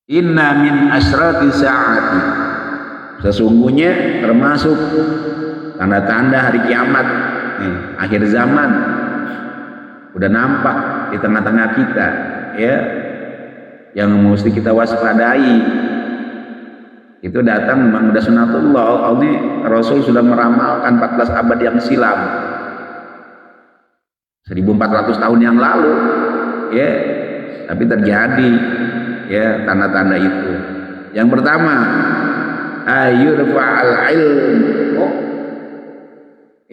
inna min asyrati sa'ati, sesungguhnya termasuk tanda-tanda hari kiamat, akhir zaman udah nampak di tengah-tengah kita, ya, yang mesti kita waspadai. Itu datang memang udah sunatullah. Rasul sudah meramalkan 14 abad yang silam, 1400 tahun yang lalu, ya, tapi terjadi, ya, tanda-tanda itu. Yang pertama, ayurfa'al ilmu,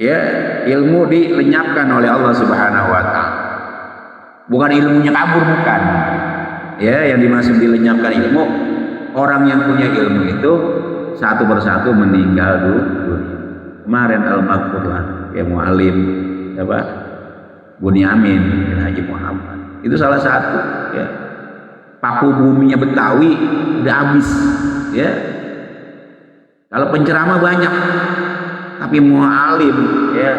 ya, ilmu dilenyapkan oleh Allah Subhanahu wa taala. Bukan ilmunya kabur, bukan. Ya, yang dimaksud dilenyapkan ilmu, orang yang punya ilmu itu satu persatu meninggal dunia. Kemarin al-Maghfurlah, ya, mu'alim siapa? Bunyamin bin Haji Muhammad. Itu salah satu, ya. Paku buminya Betawi udah habis, ya. Kalau penceramah banyak, tapi mu'alim, ya,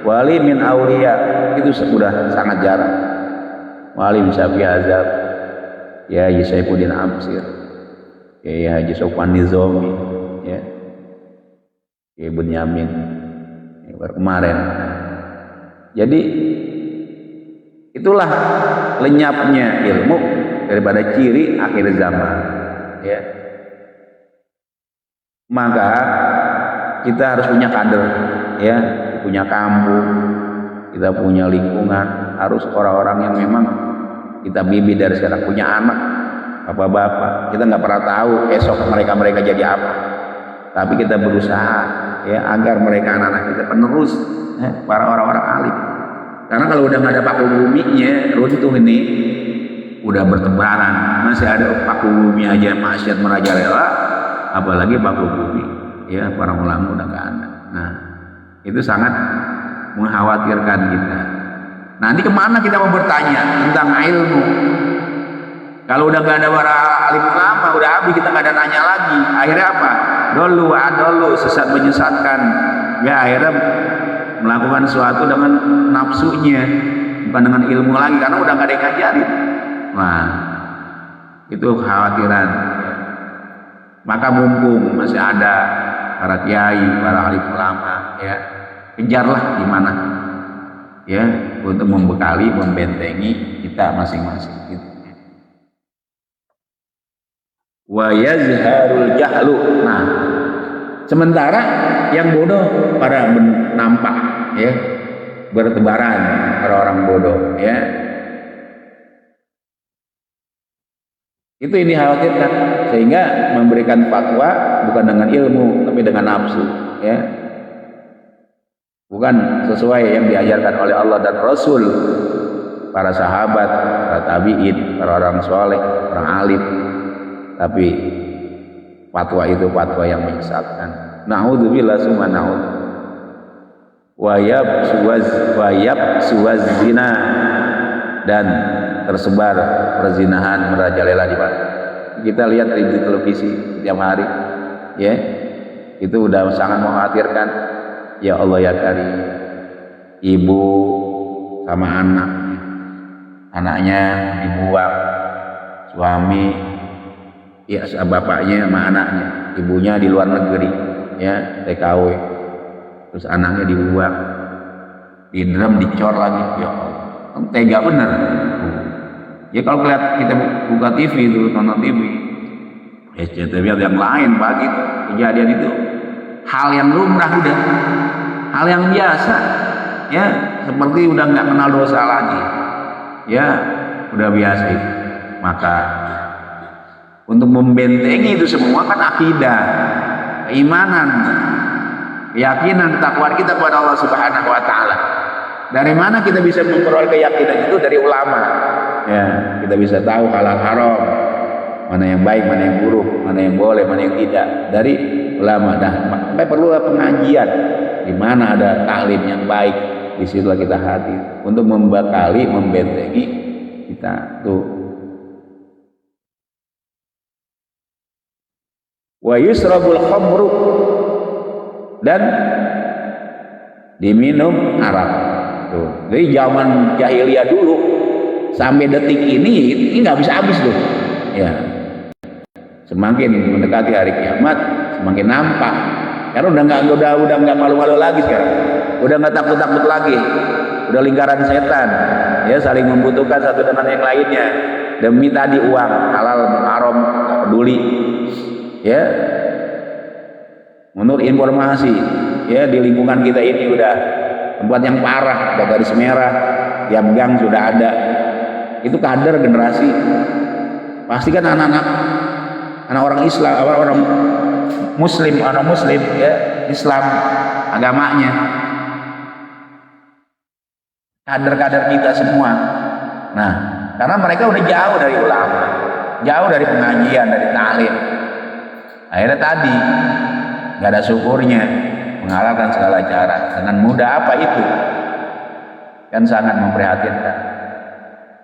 wali min aulia itu sudah sangat jarang. Mu'alim Syafi'i Azab, ya, Saifuddin Amsir, ya, Haji Sofwan Nizomi, ya, ya, Bunyamin, ya, baru kemarin. Jadi itulah lenyapnya ilmu daripada ciri akhir zaman, ya. Maka kita harus punya kader, ya, punya kampung, kita punya lingkungan, harus orang-orang yang memang kita bimbing dari sekarang, punya anak, bapak-bapak, kita nggak pernah tahu esok mereka jadi apa, tapi kita berusaha, ya, agar mereka anak-anak kita penerus, ya, para orang-orang alim. Karena kalau udah nggak ada paku buminya, runtuh ini, udah bertebaran, masih ada paku bumi aja maksiat merajalela, apalagi paku bumi, ya, para ulama udah nggak ada. Nah, itu sangat mengkhawatirkan kita. Nanti kemana kita mau bertanya tentang ilmu? Kalau udah gak ada para alim ulama, udah habis, kita gak ada nanya lagi. Akhirnya apa? Dolu, sesat menyesatkan. Ya, akhirnya melakukan sesuatu dengan nafsunya, bukan dengan ilmu lagi, karena udah gak ada yang ngajarin. Nah, itu kekhawatiran. Maka mumpung masih ada para kiai, para alim ulama, ya, kejarlah di mana, ya, untuk membekali, membentengi kita masing-masing, gitu. Wa yazharul jahlu. Nah, sementara yang bodoh pada nampak, ya, bertebaran orang-orang bodoh, ya. Itu ini dikhawatirkan, sehingga memberikan fatwa bukan dengan ilmu tapi dengan nafsu, ya. Bukan sesuai yang diajarkan oleh Allah dan Rasul, para sahabat, para tabi'in, para orang soleh, orang alim. Tapi fatwa itu fatwa yang menyesatkan. Na'udzubillah summa na'udzu. Wayab suwaz zina, dan tersebar perzinahan merajalela di mana. Kita lihat di televisi setiap hari, ya. Itu udah sangat mengkhawatirkan. Ya Allah ya Karim, ibu sama anaknya dibuang, suami, ya, bapaknya sama anaknya, ibunya di luar negeri, ya, TKW, terus anaknya dibuang, didram, dicor lagi. Ya Allah, tega bener. Ya, kalau kita buka TV itu, tonton TV, SCTV atau yang lain, pagi kejadian itu hal yang lumrah, udah hal yang biasa, ya, seperti udah nggak kenal dosa lagi, ya, udah biasa itu. Maka untuk membentengi itu semua kan akidah, keimanan, keyakinan, ketakwaan kita kepada Allah Subhanahu wa taala. Dari mana kita bisa memperoleh keyakinan itu? Dari ulama. Ya, kita bisa tahu halal haram, mana yang baik, mana yang buruk, mana yang boleh, mana yang tidak, dari ulama. Nah, sampai perlu pengajian di mana ada taklim yang baik, di situlah kita hadir untuk membekali, membentengi kita tuh. wa yusrabul khamru, dan diminum arak. Tuh. Jadi zaman jahiliyah dulu sampai detik ini nggak bisa habis tuh. Ya. Semakin mendekati hari kiamat, semakin nampak. Karena udah nggak malu-malu lagi sekarang. Udah nggak takut-takut lagi. Udah lingkaran setan. Ya, saling membutuhkan satu dengan yang lainnya. Demi tadi uang, halal, haram, nggak peduli. Ya. Menurut informasi, ya di lingkungan kita ini udah tempat yang parah, ada garis merah, tiap gang sudah ada. Itu kader generasi. Pasti kan anak orang Islam, orang Muslim, ya Islam agamanya. Kader-kader kita semua. Nah, karena mereka udah jauh dari ulama, jauh dari pengajian, dari taklim. Akhirnya tadi nggak ada syukurnya, menghalalkan segala cara dengan mudah. Apa itu? Kan sangat memprihatinkan.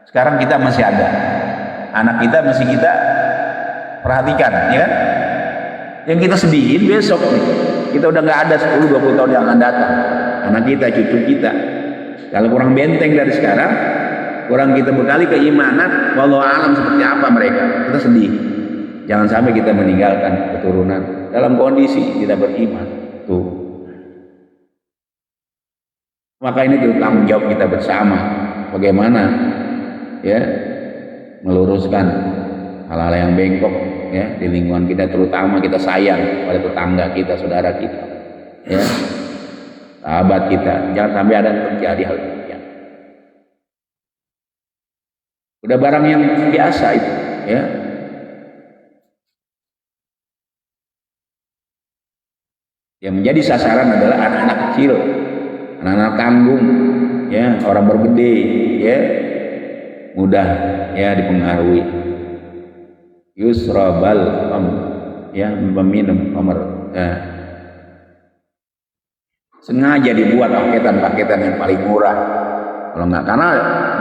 Sekarang kita masih ada, anak kita masih kita perhatikan, ya kan? Yang kita sedihin besok nih, kita udah nggak ada 10-20 tahun yang akan datang, anak kita, cucu kita. Kalau kurang benteng dari sekarang, kurang kita bekali keimanan, wallahu alam seperti apa mereka, kita sedih. Jangan sampai kita meninggalkan keturunan dalam kondisi tidak beriman. Tuh. Maka ini tanggung jawab kita bersama. Bagaimana ya meluruskan hal-hal yang bengkok ya di lingkungan kita, terutama kita sayang pada tetangga kita, saudara kita, ya, sahabat kita. Jangan sampai ada yang terjadi hal demikian. Udah barang yang biasa itu, ya. Yang menjadi sasaran adalah anak-anak kecil, anak-anak tanggung, ya, orang bergede, ya, mudah ya dipengaruhi. Yusrabal ya, meminum khamr. Ya. Sengaja dibuat paketan-paketan yang paling murah. Kalau enggak, karena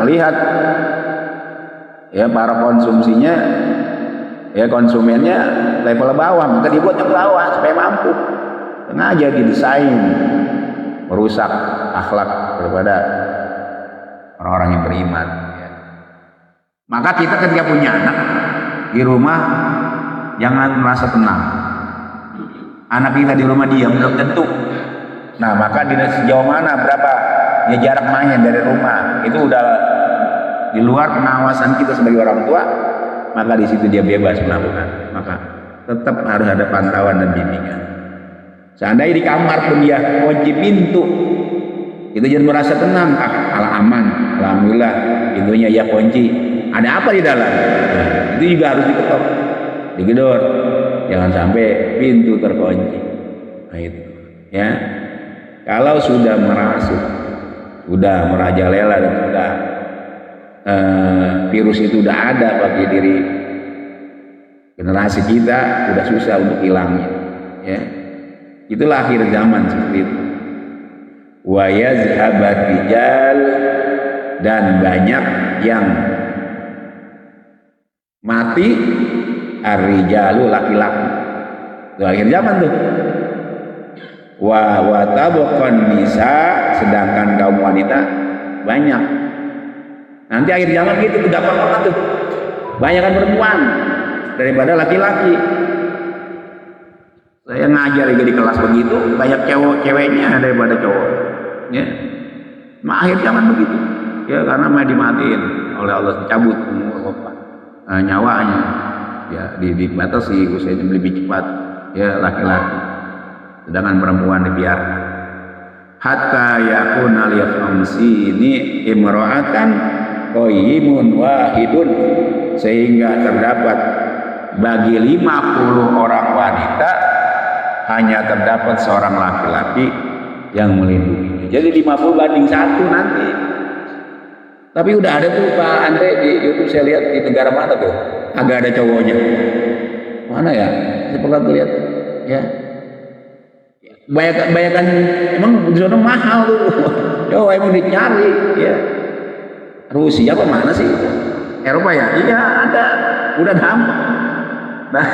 melihat ya para konsumsinya, ya konsumennya level bawah, maka dibuat yang bawah supaya mampu. Sengaja didesain merusak akhlak daripada orang-orang yang beriman. Ya. Maka kita ketika punya anak di rumah jangan merasa tenang. Anak kita di rumah diam belum tentu. Nah, maka di sejauh mana berapa ya jarak main dari rumah itu udah di luar pengawasan kita sebagai orang tua, maka di situ dia bebas melakukan. Maka tetap harus ada pantauan dan bimbingan. Seandainya di kamar pun dia kunci pintu, kita jangan merasa tenang. Ala aman, alhamdulillah pintunya ya kunci. Ada apa di dalam? Nah, itu juga harus diketok, digedor. Jangan sampai pintu terkunci. Nah, itu, ya. Kalau sudah merasuk, sudah merajalela dan sudah virus itu sudah ada bagi diri generasi kita, sudah susah untuk hilangnya. Ya. Itulah akhir zaman seperti itu. Wa yazhabat rijal, dan banyak yang mati ar-rijalu, laki-laki. Itu akhir zaman tuh. Wa tabaqan nisa, sedangkan kaum wanita banyak. Nanti akhir zaman gitu tuh gampang banget tuh. Banyakan perempuan daripada laki-laki. Saya ngajar juga di kelas begitu, banyak ceweknya daripada cowok. Ya. Akhir zaman begitu. Ya, karena mau dimatiin oleh Allah, dicabut umur nyawanya. Ya, dibatasi usianya lebih cepat. Ya, laki-laki. Sedangkan perempuan dibiarkan. Hatta yakuna li khamsini imra'atan qayyimun wahidun, sehingga terdapat bagi 50 orang wanita hanya terdapat seorang laki-laki yang melindungi. Jadi 50 banding 1 nanti. Tapi udah ada tuh Pak Andre di YouTube, saya lihat di negara mana tuh agak ada cowoknya. Mana ya? Saya pernah lihat ya. Bayangkan emang di sana mahal tuh. Yo, emang dicari ya. Rusia apa mana sih? Eropa ya? Iya ada. Udah gampang. Nah,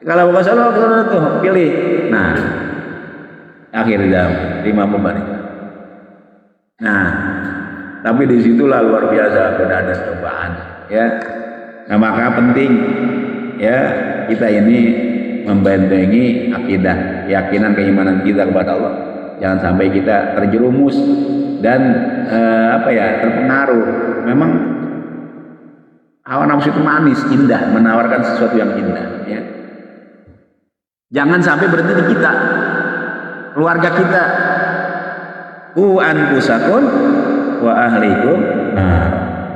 Kalau bukan salah tuh pilih. Nah, akhir jam 5 menit. Nah, tapi disitulah luar biasa godaan dan cobaan, ya. Nah, maka penting ya kita ini membentengi akidah, keyakinan, keimanan kita kepada Allah. Jangan sampai kita terjerumus dan terpengaruh. Memang hawa nafsu itu manis, indah, menawarkan sesuatu yang indah, ya. Jangan sampai berhenti di kita, keluarga kita. Ku anfusakum wa ahlikum. Nah,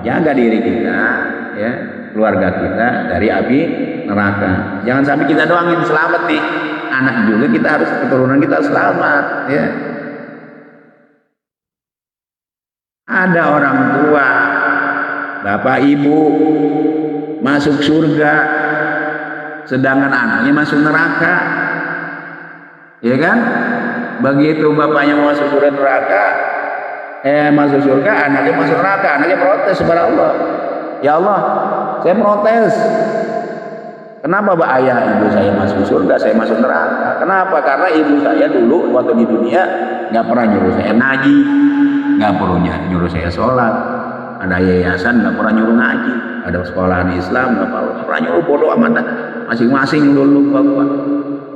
jaga diri kita, ya, keluarga kita dari api neraka. Jangan sampai kita doang yang selamat nih, anak juga kita harus, keturunan kita selamat, ya. Ada orang tua, bapak ibu masuk surga, sedangkan anaknya masuk neraka, ya kan? Begitu bapaknya masuk neraka, masuk surga, anaknya masuk neraka, anaknya protes kepada Allah. Ya Allah, saya protes. Kenapa ayah ibu saya masuk surga, saya masuk neraka? Kenapa? Karena ibu saya dulu waktu di dunia nggak pernah nyuruh saya ngaji, nggak pernah nyuruh saya sholat. Ada yayasan nggak pernah nyuruh ngaji, ada sekolahan Islam nggak pernah nyuruh, bodoh amat, masing-masing dulu gua.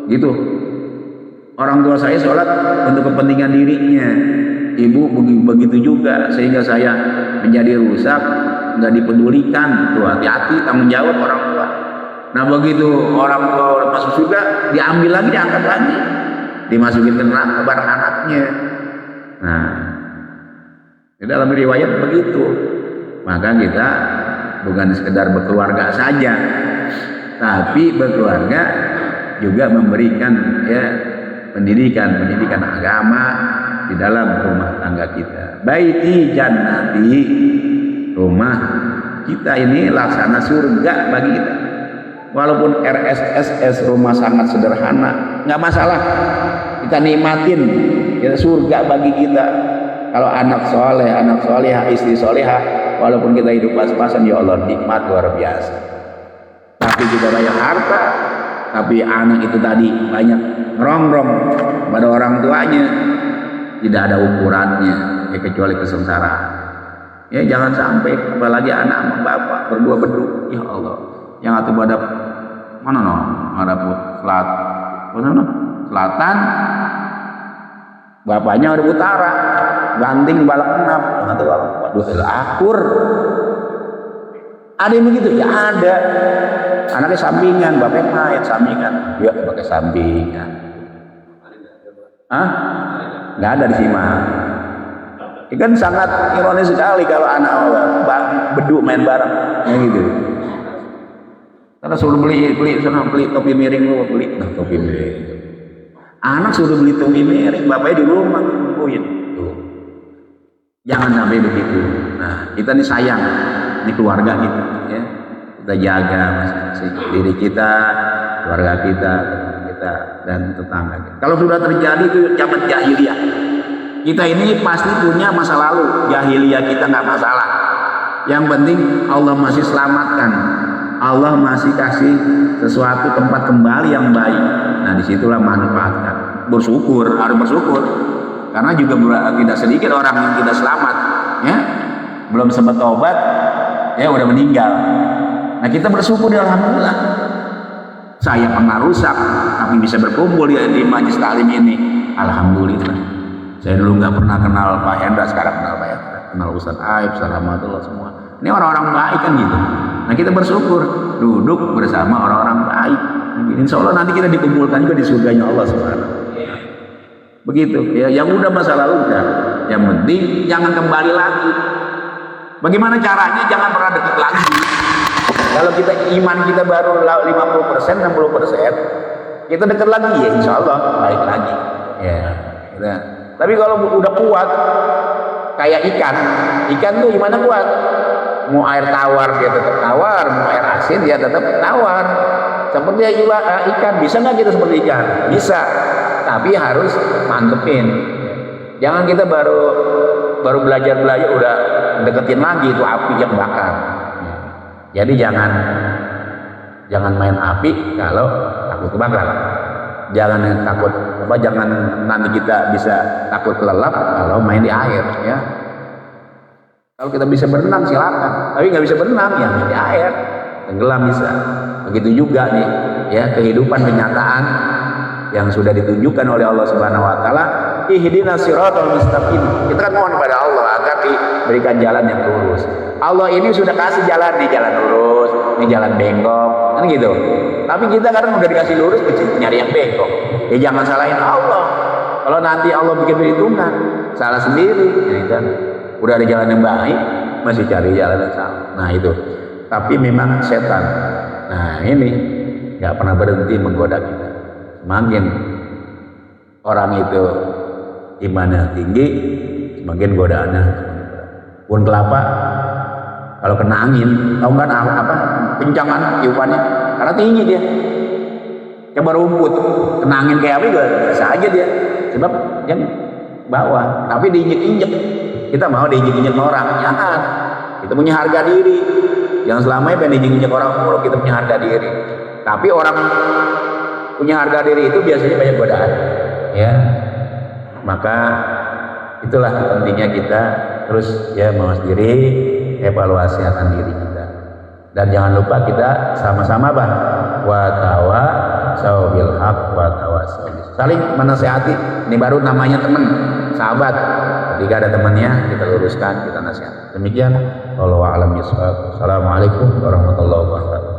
Gitu. Orang tua saya sholat untuk kepentingan dirinya, ibu begitu juga, sehingga saya menjadi rusak, nggak dipedulikan. Tuh, hati-hati, tanggung jawab orang tua. Nah, begitu orang tua masuk surga, diambil lagi, diangkat lagi, dimasukin ke neraka bareng anaknya. Nah, di dalam riwayat begitu. Maka kita bukan sekedar berkeluarga saja, tapi berkeluarga juga memberikan, ya, pendidikan agama di dalam rumah tangga kita. Baiti jannati, rumah kita ini laksana surga bagi kita. Walaupun RSSS, rumah sangat sederhana, nggak masalah, kita nikmatin, kita surga bagi kita. Kalau anak soleh, anak solehah, istri solehah, walaupun kita hidup pas-pasan, ya Allah, nikmat luar biasa. Tapi juga banyak harta, tapi anak itu tadi banyak ngerongrong pada orang tuanya, tidak ada ukurannya, ya, kecuali kesengsaraan. Ya, jangan sampai, apalagi anak sama bapak berdua beduk, ya Allah, yang satu pada mana no, ada selatan, bapaknya ada utara, ganting balak enam, atau waduh akur. Ada yang begitu? Ya ada. Anaknya sampingan, bapaknya main sampingan, ya pakai sampingan. Hah? Nggak ada di sini. Ikan sangat ironis sekali kalau anak beduk main bareng, ya gitu. Karena suruh beli topi miring, lu beli topi miring. Anak suruh beli topi miring, bapaknya di rumah nungguin. Tuh. Jangan sampai begitu. Nah, kita nih sayang, ini keluarga kita, ya. Kita jaga masing-masing diri kita, keluarga kita, dan tetangga kita. Kalau sudah terjadi itu zaman jahiliyah, kita ini pasti punya masa lalu. Jahiliyah kita nggak masalah. Yang penting Allah masih selamatkan. Allah masih kasih sesuatu tempat kembali yang baik. Nah, disitulah manfaatkan. Bersyukur, harus bersyukur. Karena juga tidak sedikit orang yang tidak selamat, ya, belum sempat tobat, ya udah meninggal. Nah, kita bersyukur, alhamdulillah. Saya pernah rusak, tapi bisa berkumpul di majelis taklim ini. Alhamdulillah. Saya dulu nggak pernah kenal Pak Hendra, sekarang kenal Pak Hendra, kenal Ustaz Aib, Ustaz Rahmatullah, semua. Ini orang-orang baik kan gitu. Nah, kita bersyukur duduk bersama orang-orang baik. Insya Allah nanti kita dikumpulkan juga di surganya Allah Subhanahu. Begitu ya, yang udah masa lalu udah. Yang penting jangan kembali lagi. Bagaimana caranya? Jangan pernah dekat lagi. Kalau kita iman kita baru 50%, 60%, kita dekat lagi, ya insya Allah baik lagi. Ya, gitu. Tapi kalau udah kuat, kayak ikan tuh gimana kuat? Mau air tawar dia tetap tawar, mau air asin dia tetap tawar. Seperti juga ikan, bisa nggak kita seperti ikan? Bisa, tapi harus mantepin. Jangan kita baru belajar udah deketin lagi itu api yang bakar. Jadi jangan main api kalau takut kebakar. Jangan takut jangan nanti kita bisa takut kelelap kalau main di air ya. Kalau kita bisa berenang silakan, tapi nggak bisa berenang ya main di air, tenggelam bisa. Begitu juga nih ya kehidupan kenyataan yang sudah ditunjukkan oleh Allah Subhanahu wa taala, ihdinas siratal mustaqim. Kita kan mohon kepada Allah agar diberikan jalan yang lurus. Allah ini sudah kasih jalan nih, jalan lurus, ini jalan bengkok, kan gitu. Tapi kita kadang udah dikasih lurus, nyari yang bengkok. Ya jangan salahin Allah. Kalau nanti Allah bikin perhitungan, salah sendiri, ya kan. Udah ada jalan yang baik, masih cari jalan yang salah. Nah itu. Tapi memang setan. Nah ini nggak pernah berhenti menggoda kita. Semakin orang itu imannya tinggi, semakin godaannya. Pohon kelapa kalau kena angin, tahu kan apa kencangan tiupannya? Karena tinggi dia. Coba rumput, kena angin kayak apa juga biasa aja dia. Sebab yang bawah, tapi diinjek-injek. Kita mau diinjek-injek orang, jangan. Kita punya harga diri. Yang selamanya pengen diinjek-injek orang, kalau kita punya harga diri. Tapi orang punya harga diri itu biasanya banyak godaan, ya. Maka itulah pentingnya kita terus ya mawas diri, evaluasi akan diri kita. Dan jangan lupa kita sama-sama wa tawasau bil haq wa tawasau saling menasihati. Ini baru namanya teman, sahabat. Ketika ada temannya kita luruskan, kita nasihat. Demikian wallahu a'lam bishawab. Assalamualaikum warahmatullahi wabarakatuh.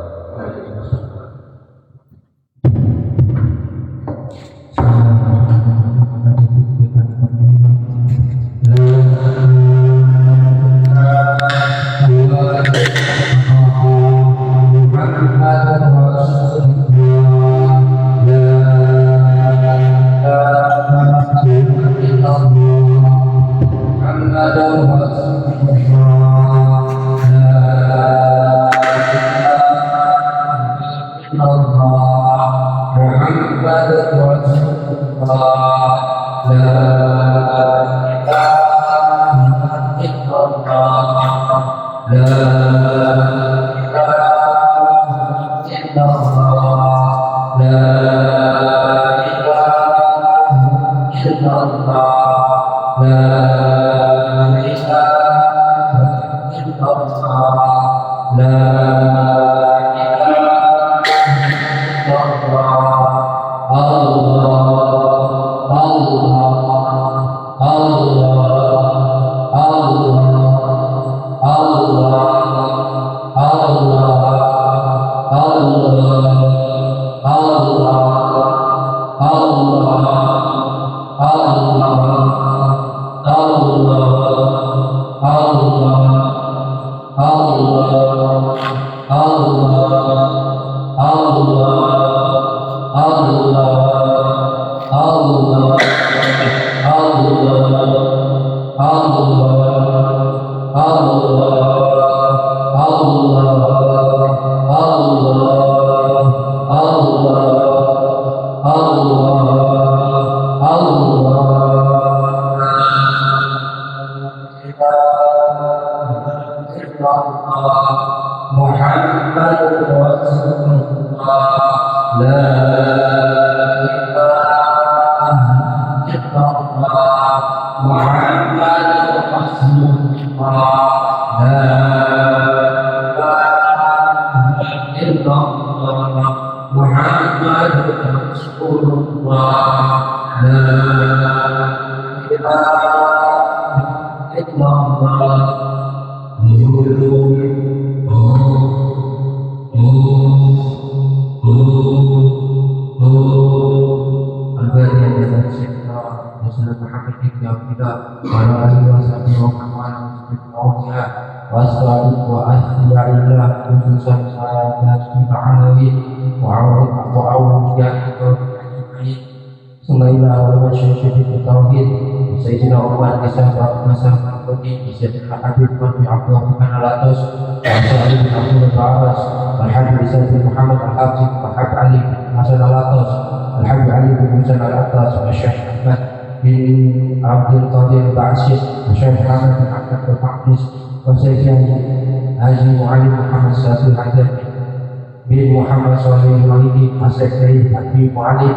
bin Muhammad Shalih Walidi Asyik Habib Ali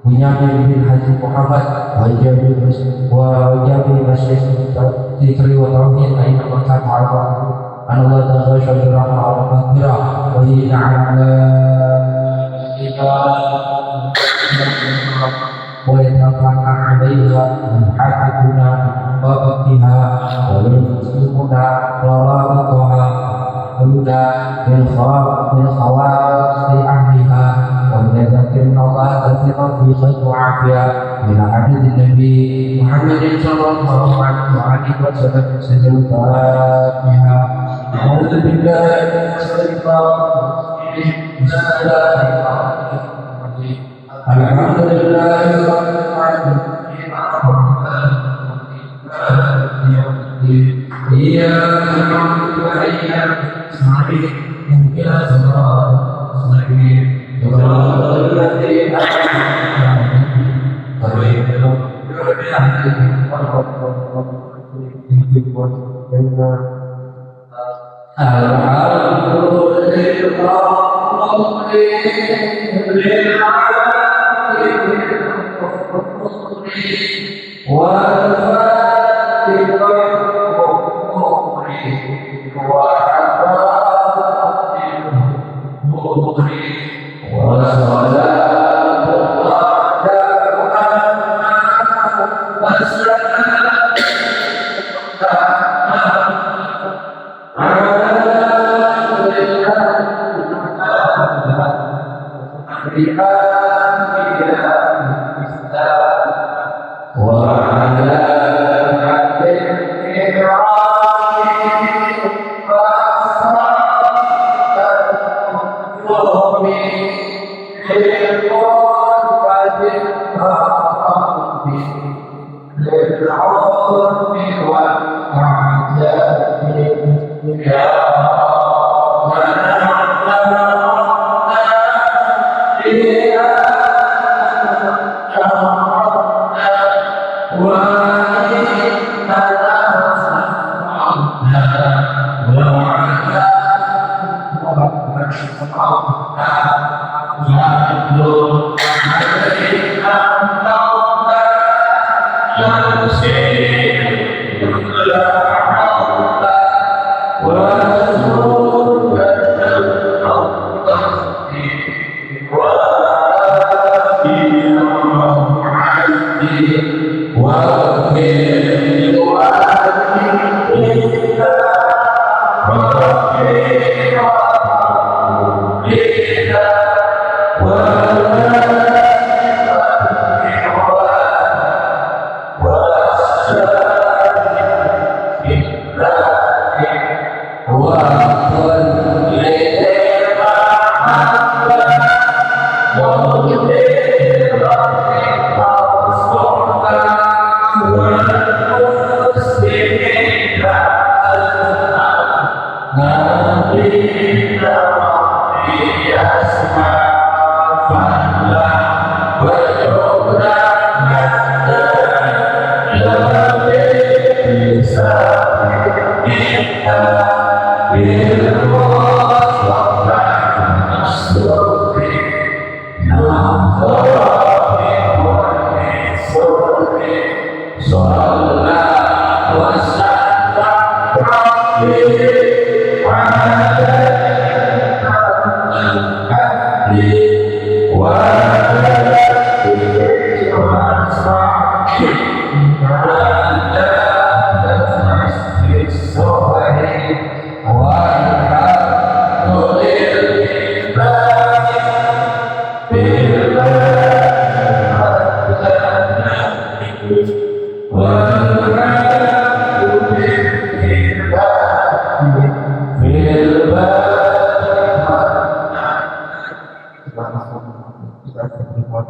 Bunyamin bin Haji Muhammad Wajabi Masyik Zikri wa Tauhid Aina Makan Ma'alwa Anallah Ta'ala Syabirah Ma'al-Fatira Wa hina ala wa yatafaka alaiha Muhadiduna Wabaktiha Walimuslimuna Warawatuha Waluda Min khawasi ahliha وَلَذَكِرْنَ اللَّهَ كَثِيرًا فِي خَيْرٍ وَعَافِيَةٍ من حديث النبي محمد صلى الله عليه وسلم سجل فاتحة أعوذ بالله من الشيطان الرجيم بسم الله الرحمن الرحيم الحمد لله رب العالمين الرحمن الرحيم إياك نعبد وإياك نستعين اهدنا الصراط المستقيم صراط الذين أنعمت عليهم غير المغضوب عليهم ولا الضالين الحمد لله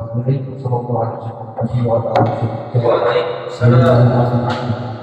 Assalamualaikum warahmatullahi wabarakatuh.